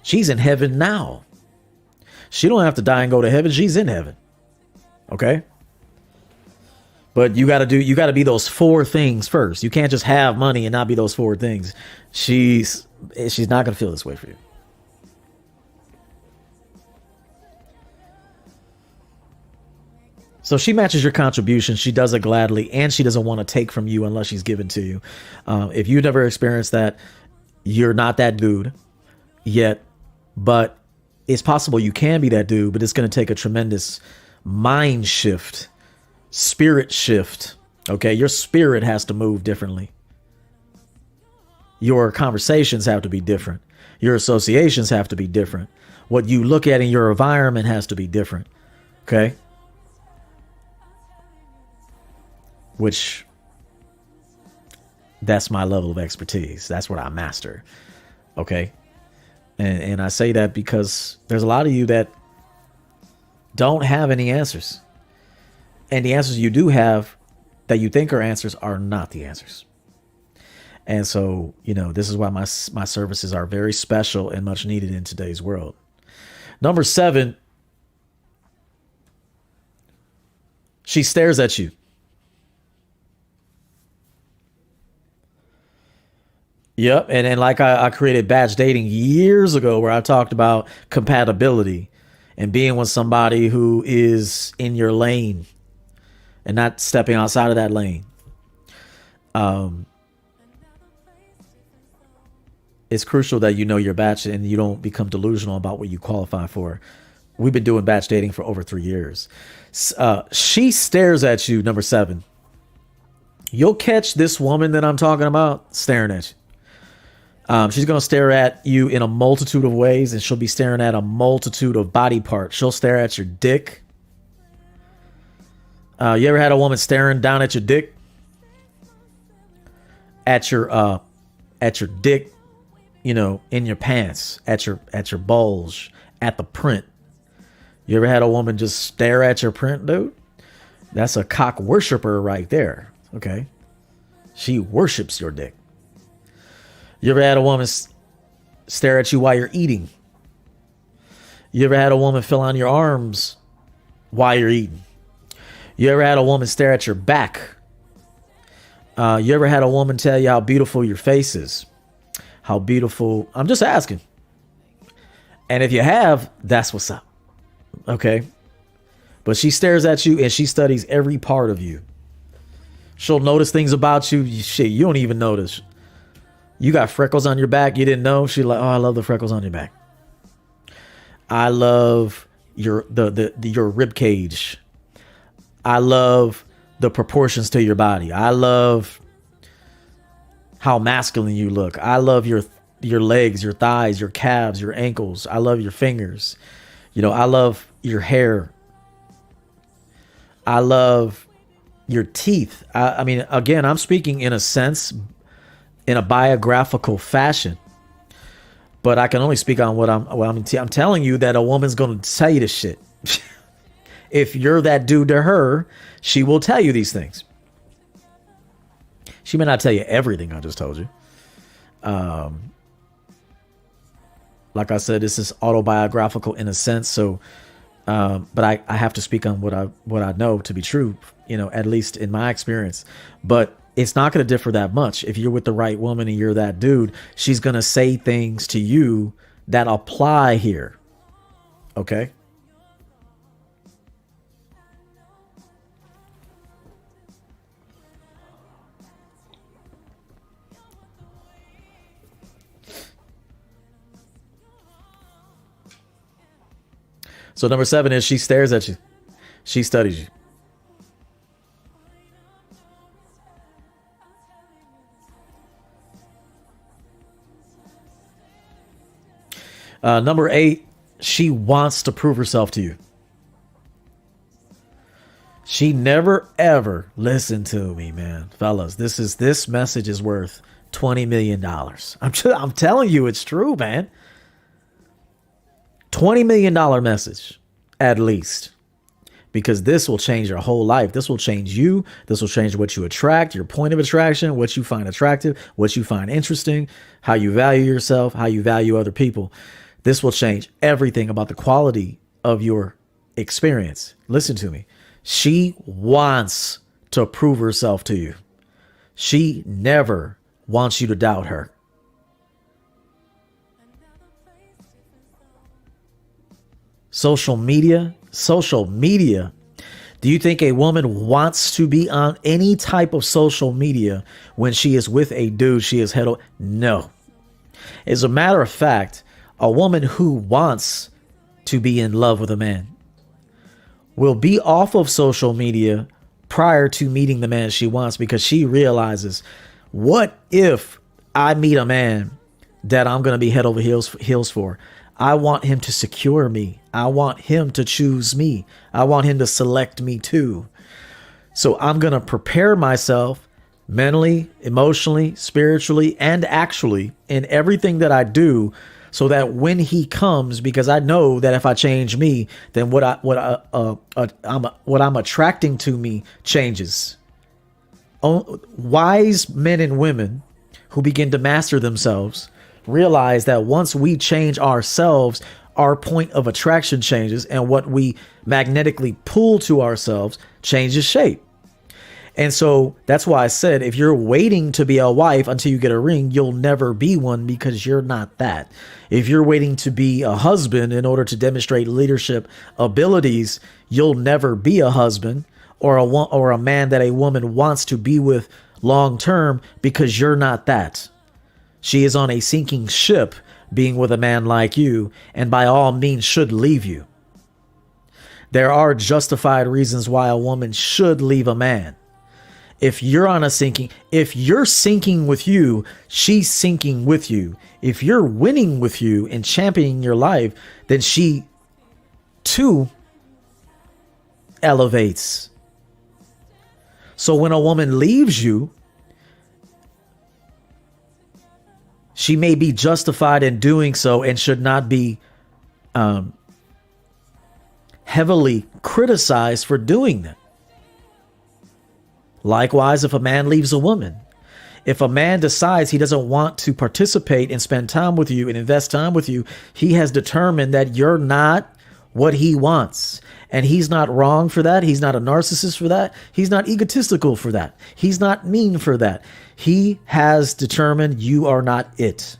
She's in heaven now. She don't have to die and go to heaven. She's in heaven. Okay? But you got to be those four things first. You can't just have money and not be those four things. She's not going to feel this way for you. So she matches your contribution. She does it gladly, and she doesn't want to take from you unless she's given to you. If you've never experienced that, you're not that dude yet, but it's possible you can be that dude, but it's going to take a tremendous mind shift, spirit shift. Okay. Your spirit has to move differently. Your conversations have to be different. Your associations have to be different. What you look at in your environment has to be different. Okay. Which, that's my level of expertise. That's what I master. Okay. And I say that because there's a lot of you that don't have any answers. And the answers you do have that you think are answers are not the answers. And so, this is why my services are very special and much needed in today's world. Number 7, she stares at you. Yep. And like I created batch dating years ago where I talked about compatibility and being with somebody who is in your lane and not stepping outside of that lane. It's crucial that you know your batch and you don't become delusional about what you qualify for. We've been doing batch dating for over 3 years. She stares at you, number 7. You'll catch this woman that I'm talking about staring at you. She's going to stare at you in a multitude of ways, and she'll be staring at a multitude of body parts. She'll stare at your dick. You ever had a woman staring down at your dick? At your dick, in your pants, at your bulge, at the print. You ever had a woman just stare at your print, dude? That's a cock worshiper right there. Okay. She worships your dick. You ever had a woman stare at you while you're eating? You ever had a woman fill on your arms while you're eating? You ever had a woman stare at your back? You ever had a woman tell you how beautiful your face is? How beautiful? I'm just asking. And if you have, that's what's up. Okay. But she stares at you and she studies every part of you. She'll notice things about you. Shit, you don't even notice. You got freckles on your back. You didn't know. She's like, oh, I love the freckles on your back. I love your rib cage. I love the proportions to your body. I love how masculine you look. I love your legs, your thighs, your calves, your ankles. I love your fingers. I love your hair. I love your teeth. I mean, again, I'm speaking in a sense, in a biographical fashion, but I can only speak on what I'm telling you that a woman's going to tell you this shit. If you're that dude to her, she will tell you these things. She may not tell you everything I just told you. Like I said, this is autobiographical in a sense. So, but I have to speak on what I know to be true, at least in my experience. But it's not going to differ that much. If you're with the right woman and you're that dude, she's going to say things to you that apply here. Okay? So number 7 is she stares at you. She studies you. Number 8, she wants to prove herself to you. She never ever, listen to me, man, fellas. This message is worth $20 million. I'm telling you, it's true, man. $20 million message, at least. Because this will change your whole life. This will change you. This will change what you attract, your point of attraction, what you find attractive, what you find interesting, how you value yourself, how you value other people. This will change everything about the quality of your experience. Listen to me. She wants to prove herself to you. She never wants you to doubt her. Social media. Do you think a woman wants to be on any type of social media when she is with a dude she is hetero? No. As a matter of fact, a woman who wants to be in love with a man will be off of social media prior to meeting the man she wants, because she realizes, what if I meet a man that I'm going to be head over heels for? I want him to secure me. I want him to choose me. I want him to select me too. So I'm going to prepare myself mentally, emotionally, spiritually, and actually in everything that I do, so that when he comes, because I know that if I change me, then what I'm attracting to me changes. Wise men and women who begin to master themselves realize that once we change ourselves, our point of attraction changes, and what we magnetically pull to ourselves changes shape. And so that's why I said, if you're waiting to be a wife until you get a ring, you'll never be one, because you're not that. If you're waiting to be a husband in order to demonstrate leadership abilities, you'll never be a husband or a man that a woman wants to be with long term, because you're not that. She is on a sinking ship being with a man like you, and by all means should leave you. There are justified reasons why a woman should leave a man. If you're sinking with you, she's sinking with you. If you're winning with you and championing your life, then she too elevates. So when a woman leaves you, she may be justified in doing so and should not be heavily criticized for doing that. Likewise, if a man leaves a woman, if a man decides he doesn't want to participate and spend time with you and invest time with you, he has determined that you're not what he wants. And he's not wrong for that. He's not a narcissist for that. He's not egotistical for that. He's not mean for that. He has determined you are not it.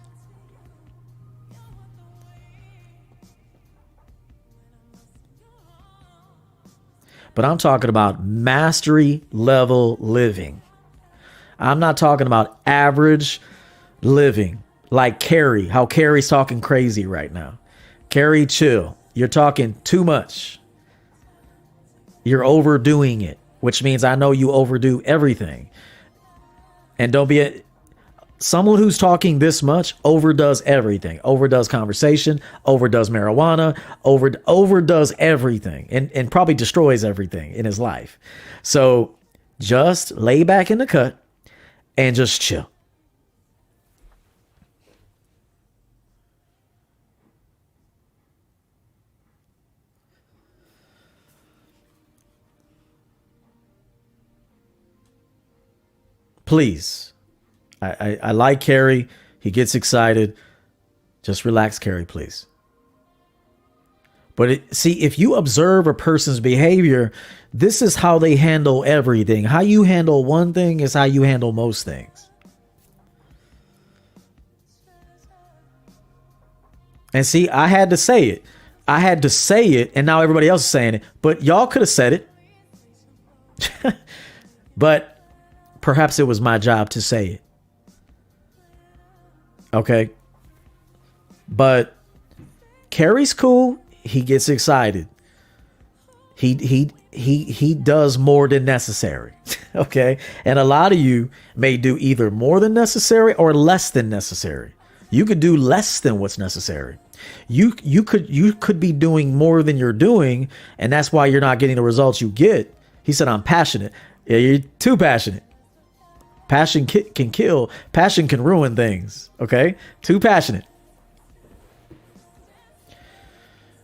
But I'm talking about mastery level living. I'm not talking about average living like Carrie, how Carrie's talking crazy right now. Carrie, chill. You're talking too much. You're overdoing it, which means I know you overdo everything. And don't be someone who's talking this much overdoes everything. Overdoes conversation, overdoes marijuana, overdoes everything, and probably destroys everything in his life. So just lay back in the cut and just chill. Please. I like Carrie. He gets excited. Just relax, Carrie, please. But see, if you observe a person's behavior, this is how they handle everything. How you handle one thing is how you handle most things. And see, I had to say it. I had to say it, and now everybody else is saying it. But y'all could have said it. But perhaps it was my job to say it. Okay. But Carrie's cool. He gets excited. He does more than necessary. Okay. And a lot of you may do either more than necessary or less than necessary. You could do less than what's necessary. You could be doing more than you're doing, and that's why you're not getting the results you get. He said, I'm passionate. Yeah, you're too passionate. Passion can kill. Passion can ruin things. Okay. Too passionate.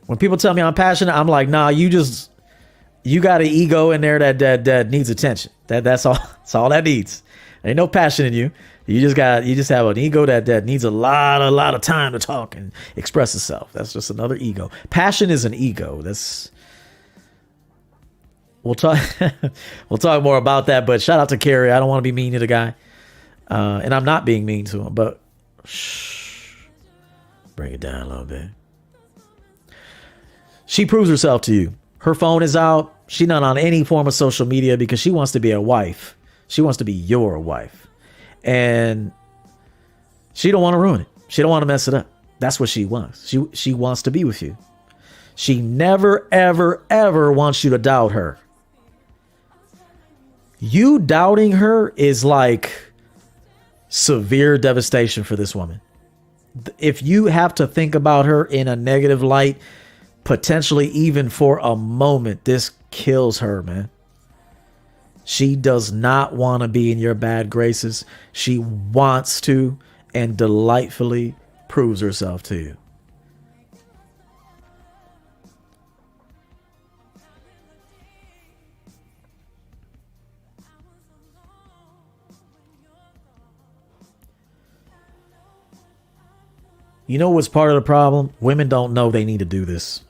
When people tell me I'm passionate, I'm like, nah, you got an ego in there that needs attention. That's all. That's all that needs. There ain't no passion in you. You just have an ego that needs a lot of time to talk and express itself. That's just another ego. Passion is an ego. We'll talk more about that, but shout out to Carrie. I don't want to be mean to the guy. And I'm not being mean to him, but bring it down a little bit. She proves herself to you. Her phone is out. She's not on any form of social media because she wants to be a wife. She wants to be your wife. And she don't want to ruin it. She don't want to mess it up. That's what she wants. She wants to be with you. She never, ever, ever wants you to doubt her. You doubting her is like severe devastation for this woman. If you have to think about her in a negative light, potentially even for a moment, this kills her, man. She does not want to be in your bad graces. She wants to and delightfully proves herself to you. You know what's part of the problem? Women don't know they need to do this.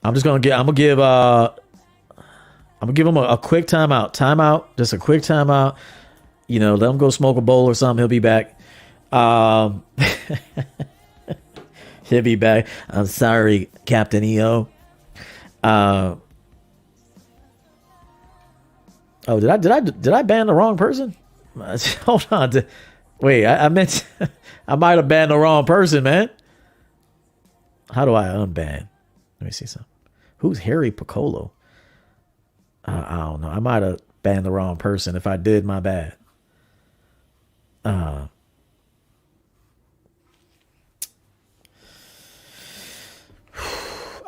I'm gonna give him a quick timeout, just a quick timeout. You know, let him go smoke a bowl or something. He'll be back. He'll be back. I'm sorry, Captain EO. Oh, did I ban the wrong person? Hold on. Wait, I meant I might have banned the wrong person, man. How do I unban? Let me see something. Who's Harry Piccolo? I don't know. I might have banned the wrong person. If I did, my bad. I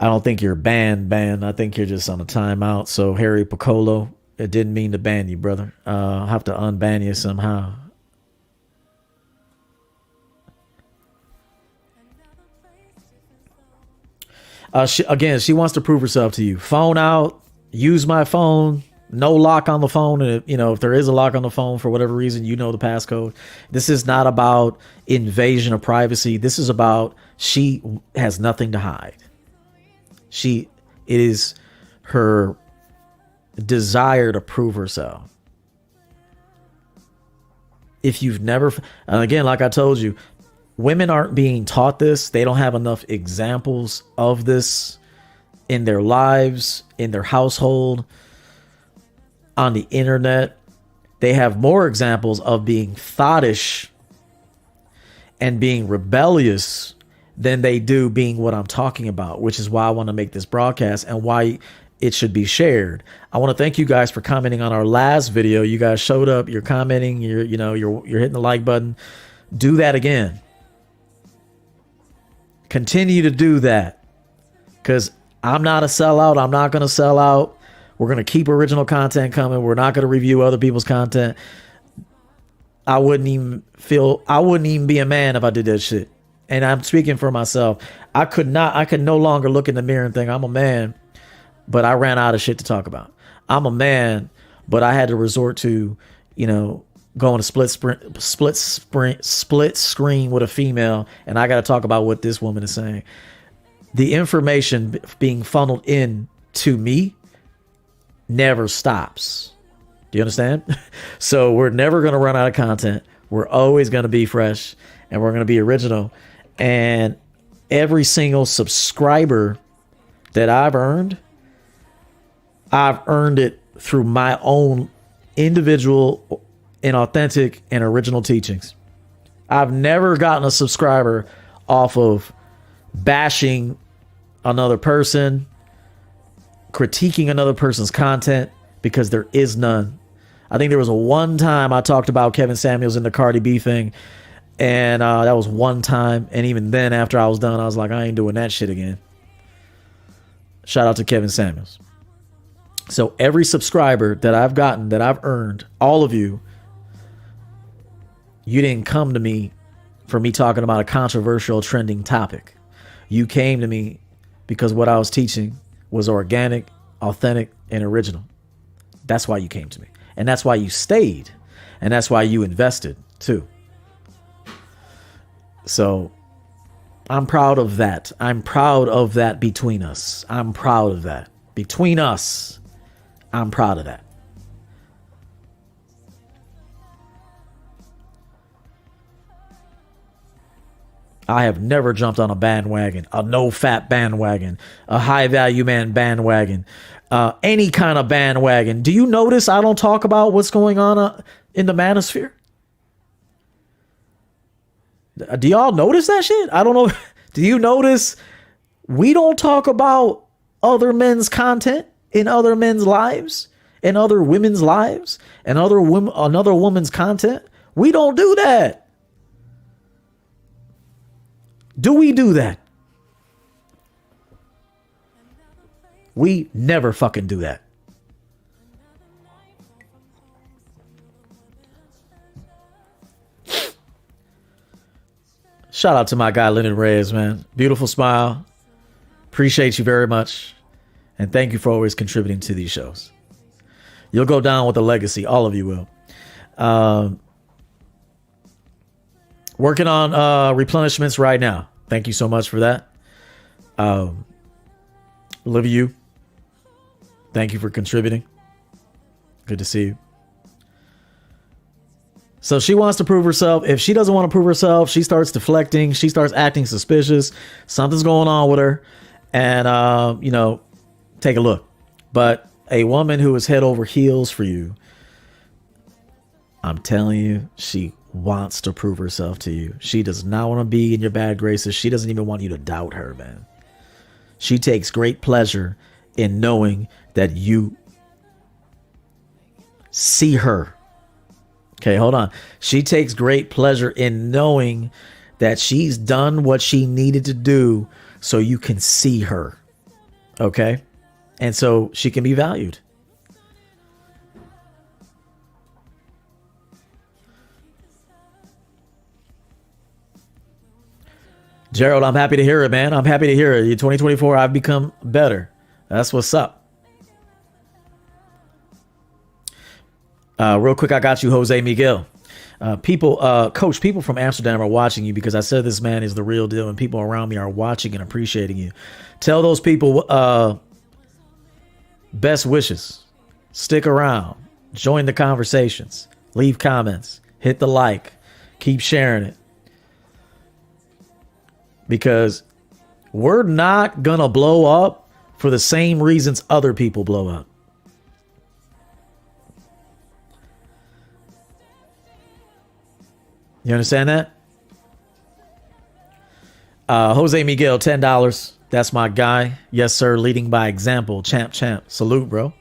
don't think you're banned. I think you're just on a timeout. So Harry Piccolo, it didn't mean to ban you, brother. I'll have to unban you somehow. She wants to prove herself to you. Phone out. Use my phone. No lock on the phone. And if there is a lock on the phone for whatever reason, you know the passcode. This is not about invasion of privacy. This is about she has nothing to hide. It is her desire to prove herself. If you've never, and again, like I told you, women aren't being taught this. They don't have enough examples of this in their lives, in their household, on the internet. They have more examples of being thottish and being rebellious than they do being what I'm talking about, which is why I want to make this broadcast and why it should be shared. I want to thank you guys for commenting on our last video. You guys showed up, you're commenting, you're hitting the like button. Do that again. Continue to do that, because I'm not a sellout. I'm not going to sell out. We're going to keep original content coming. We're not going to review other people's content. I wouldn't even be a man if I did that shit. And I'm speaking for myself. I could no longer look in the mirror and think I'm a man, but I ran out of shit to talk about. I'm a man, but I had to resort to, going to split screen with a female, and I got to talk about what this woman is saying. The information being funneled in to me never stops. Do you understand? So we're never going to run out of content. We're always going to be fresh, and we're going to be original. And every single subscriber that I've earned it through my own individual and authentic and original teachings. I've never gotten a subscriber off of bashing another person, critiquing another person's content, because there is none. I think there was a one time I talked about Kevin Samuels in the Cardi B thing, and that was one time. And even then, after I was done, I was like, I ain't doing that shit again. Shout out to Kevin Samuels. So every subscriber that I've gotten, that I've earned, all of you, you didn't come to me for me talking about a controversial trending topic. You came to me because what I was teaching was organic, authentic, and original. That's why you came to me. And that's why you stayed. And that's why you invested too. So I'm proud of that. I'm proud of that between us. I'm proud of that. Between us, I'm proud of that. I have never jumped on a bandwagon, a no-fat bandwagon, a high-value man bandwagon, any kind of bandwagon. Do you notice I don't talk about what's going on in the manosphere? Do y'all notice that shit? I don't know. Do you notice we don't talk about other men's content in other men's lives, in other women's lives, and another woman's content? We don't do that. Do we do that? We never fucking do that. Shout out to my guy, Leonard Reyes, man. Beautiful smile. Appreciate you very much. And thank you for always contributing to these shows. You'll go down with a legacy. All of you will. Working on replenishments right now. Thank you so much for that. Love you. Thank you for contributing. Good to see you. So she wants to prove herself. If she doesn't want to prove herself, she starts deflecting. She starts acting suspicious. Something's going on with her. And, take a look. But a woman who is head over heels for you, I'm telling you, she wants to prove herself to you. She does not want to be in your bad graces. She doesn't even want you to doubt her, man. She takes great pleasure in knowing that you see her. Okay, hold on. She takes great pleasure in knowing that she's done what she needed to do so you can see her. Okay? And so she can be valued. Gerald, I'm happy to hear it, man. I'm happy to hear it. In 2024, I've become better. That's what's up. Real quick, I got you, Jose Miguel. Coach, people from Amsterdam are watching you because I said this man is the real deal, and people around me are watching and appreciating you. Tell those people best wishes. Stick around. Join the conversations. Leave comments. Hit the like. Keep sharing it. Because we're not going to blow up for the same reasons other people blow up. You understand that? Jose Miguel, $10. That's my guy. Yes, sir. Leading by example. Champ. Salute, bro.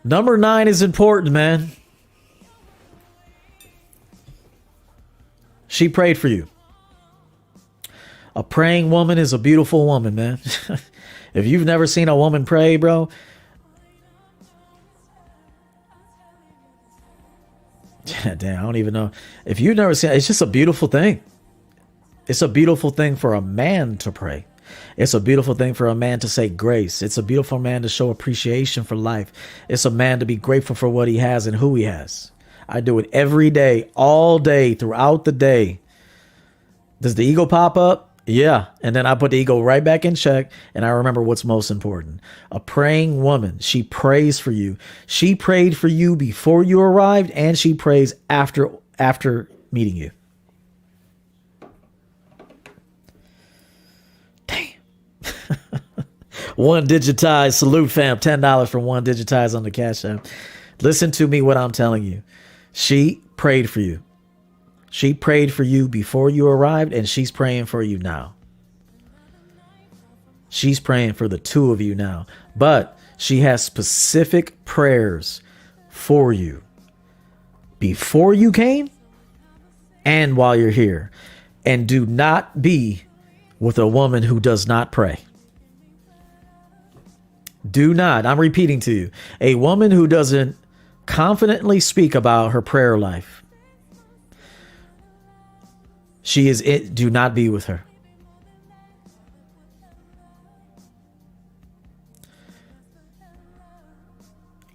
Number 9 is important, man. She prayed for you. A praying woman is a beautiful woman, man. If you've never seen a woman pray, bro. Damn, I don't even know. If you've never seen it, it's just a beautiful thing. It's a beautiful thing for a man to pray. It's a beautiful thing for a man to say grace. It's a beautiful man to show appreciation for life. It's a man to be grateful for what he has and who he has. I do it every day, all day, throughout the day. Does the ego pop up? Yeah. And then I put the ego right back in check, and I remember what's most important. A praying woman, she prays for you. She prayed for you before you arrived, and she prays after meeting you. Damn. One digitized, salute fam, $10 for one digitized on the Cash App. Listen to me what I'm telling you. She prayed for you. She prayed for you before you arrived, and she's praying for you now. She's praying for the two of you now. But she has specific prayers for you before you came and while you're here. And do not be with a woman who does not pray. Do not. I'm repeating to you. A woman who doesn't confidently speak about her prayer life. She is it. Do not be with her.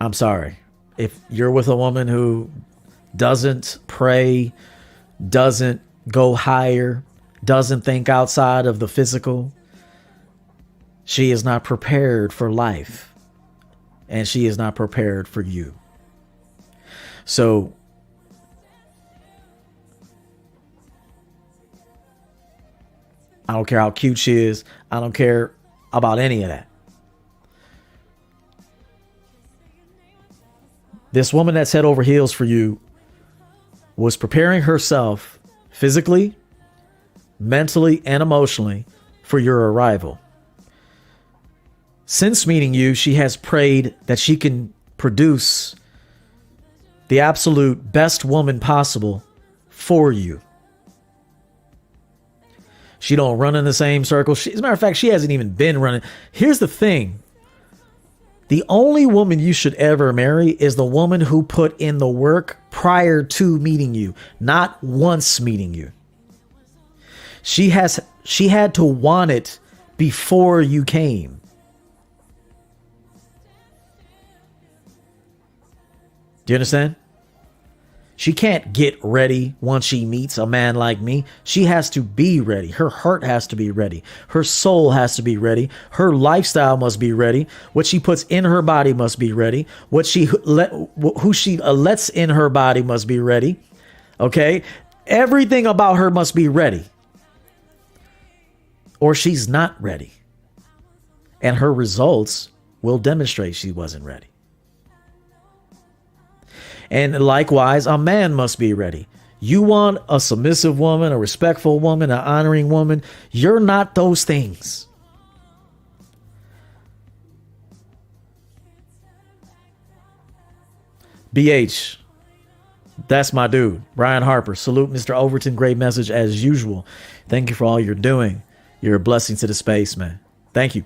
I'm sorry. If you're with a woman who doesn't pray, doesn't go higher, doesn't think outside of the physical, she is not prepared for life, and she is not prepared for you. So I don't care how cute she is. I don't care about any of that. This woman that's head over heels for you was preparing herself physically, mentally, and emotionally for your arrival. Since meeting you, she has prayed that she can produce the absolute best woman possible for you. She don't run in the same circle. As a matter of fact, she hasn't even been running. Here's the thing. The only woman you should ever marry is the woman who put in the work prior to meeting you, not once meeting you. She had to want it before you came. Do you understand? She can't get ready once she meets a man like me. She has to be ready. Her heart has to be ready. Her soul has to be ready. Her lifestyle must be ready. What she puts in her body must be ready. Who she lets in her body must be ready. Okay? Everything about her must be ready. Or she's not ready. And her results will demonstrate she wasn't ready. And likewise, a man must be ready. You want a submissive woman, a respectful woman, an honoring woman. You're not those things. BH, that's my dude. Brian Harper, salute Mr. Overton. Great message as usual. Thank you for all you're doing. You're a blessing to the space, man. Thank you.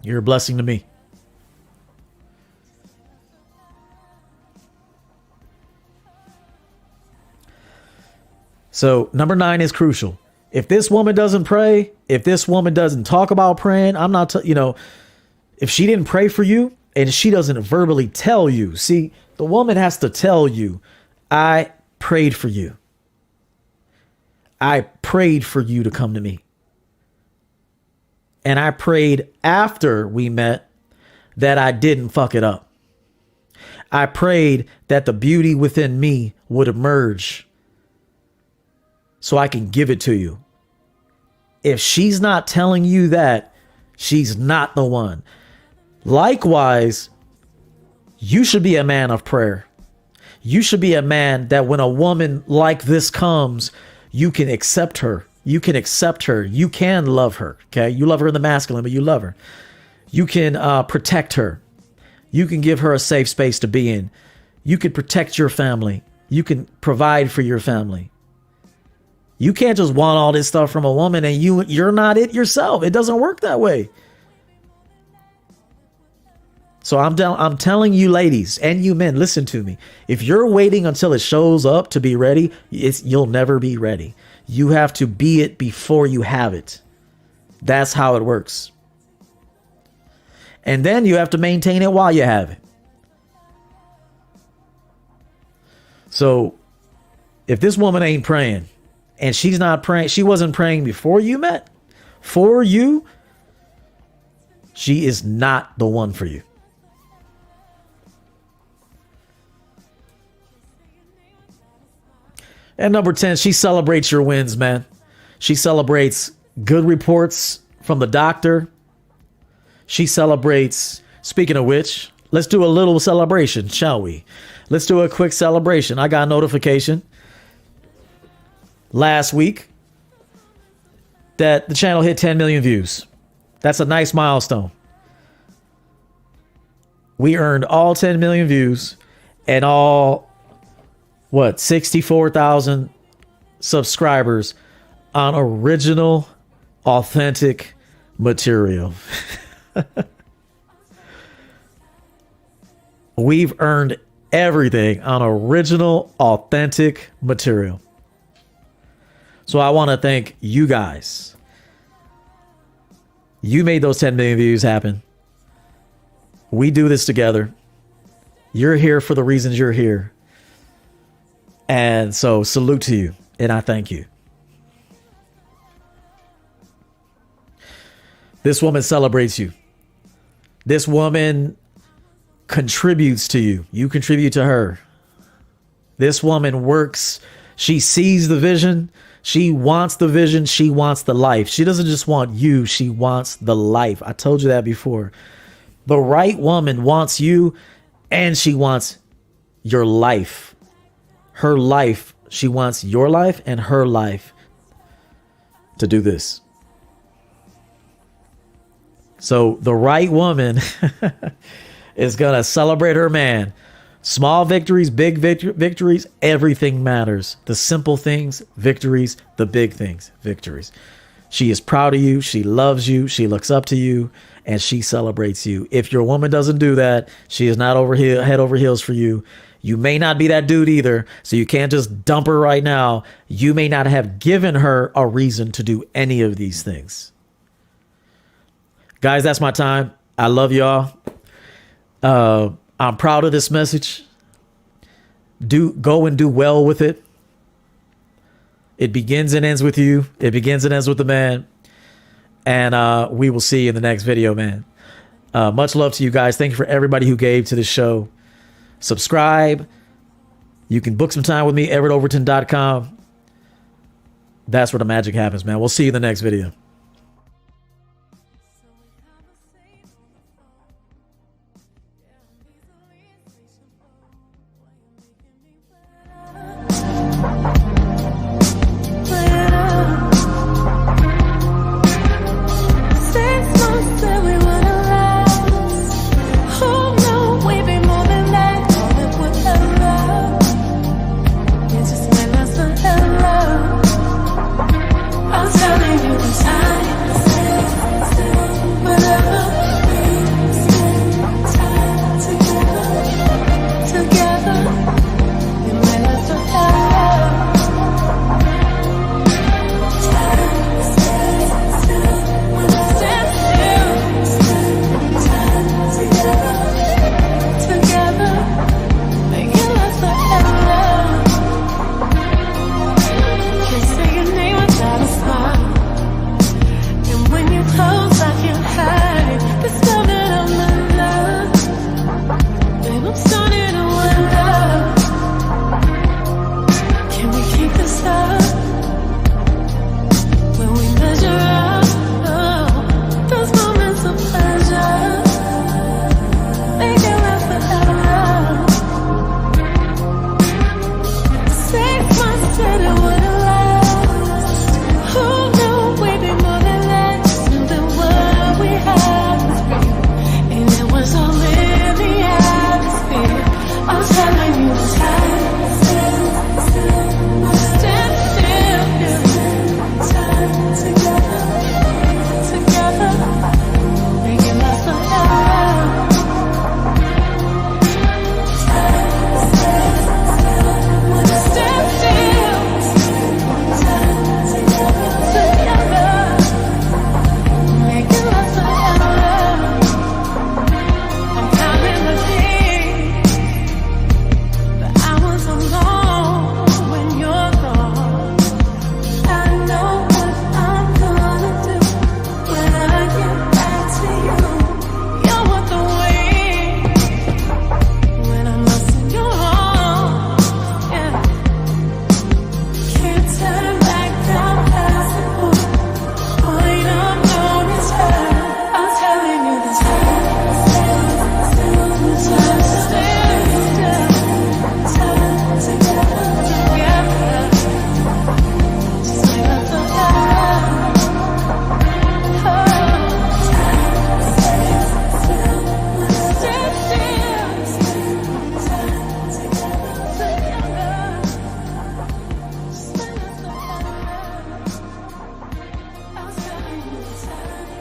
You're a blessing to me. So number 9 is crucial. If this woman doesn't pray, if this woman doesn't talk about praying, I'm not, if she didn't pray for you and she doesn't verbally tell you, see, the woman has to tell you, I prayed for you. I prayed for you to come to me. And I prayed after we met that I didn't fuck it up. I prayed that the beauty within me would emerge so I can give it to you. If she's not telling you that, she's not the one. Likewise, you should be a man of prayer. You should be a man that when a woman like this comes, you can accept her. You can accept her. You can love her. Okay. You love her in the masculine, but you love her. You can protect her. You can give her a safe space to be in. You can protect your family. You can provide for your family. You can't just want all this stuff from a woman and you're not it yourself. It doesn't work that way. So I'm telling you ladies and you men, listen to me. If you're waiting until it shows up to be ready, you'll never be ready. You have to be it before you have it. That's how it works. And then you have to maintain it while you have it. So if this woman ain't praying, and she's not praying, she wasn't praying before you met, for you, she is not the one for you. And number 10, she celebrates your wins, man. She celebrates good reports from the doctor. She celebrates, speaking of which, let's do a little celebration, shall we? Let's do a quick celebration. I got a notification last week that the channel hit 10 million views. That's a nice milestone. We earned all 10 million views and all, 64,000 subscribers on original, authentic material. We've earned everything on original, authentic material. So I want to thank you guys. You made those 10 million views happen. We do this together. You're here for the reasons you're here. And so salute to you. And I thank you. This woman celebrates you. This woman contributes to you. You contribute to her. This woman works. She sees the vision. She wants the vision. She wants the life. She doesn't just want you. She wants the life. I told you that before. The right woman wants you and she wants your life. Her life. She wants your life and her life to do this. So the right woman is going to celebrate her man. Small victories, big victories, everything matters. The simple things, victories, the big things, victories. She is proud of you. She loves you. She looks up to you and she celebrates you. If your woman doesn't do that, she is not head over heels for you. You may not be that dude either, so you can't just dump her right now. You may not have given her a reason to do any of these things. Guys, that's my time. I love y'all. I'm proud of this message. Go and do well with it. It begins and ends with you. It begins and ends with the man. And we will see you in the next video, man. Much love to you guys. Thank you for everybody who gave to this show. Subscribe. You can book some time with me, everettoverton.com. That's where the magic happens, man. We'll see you in the next video.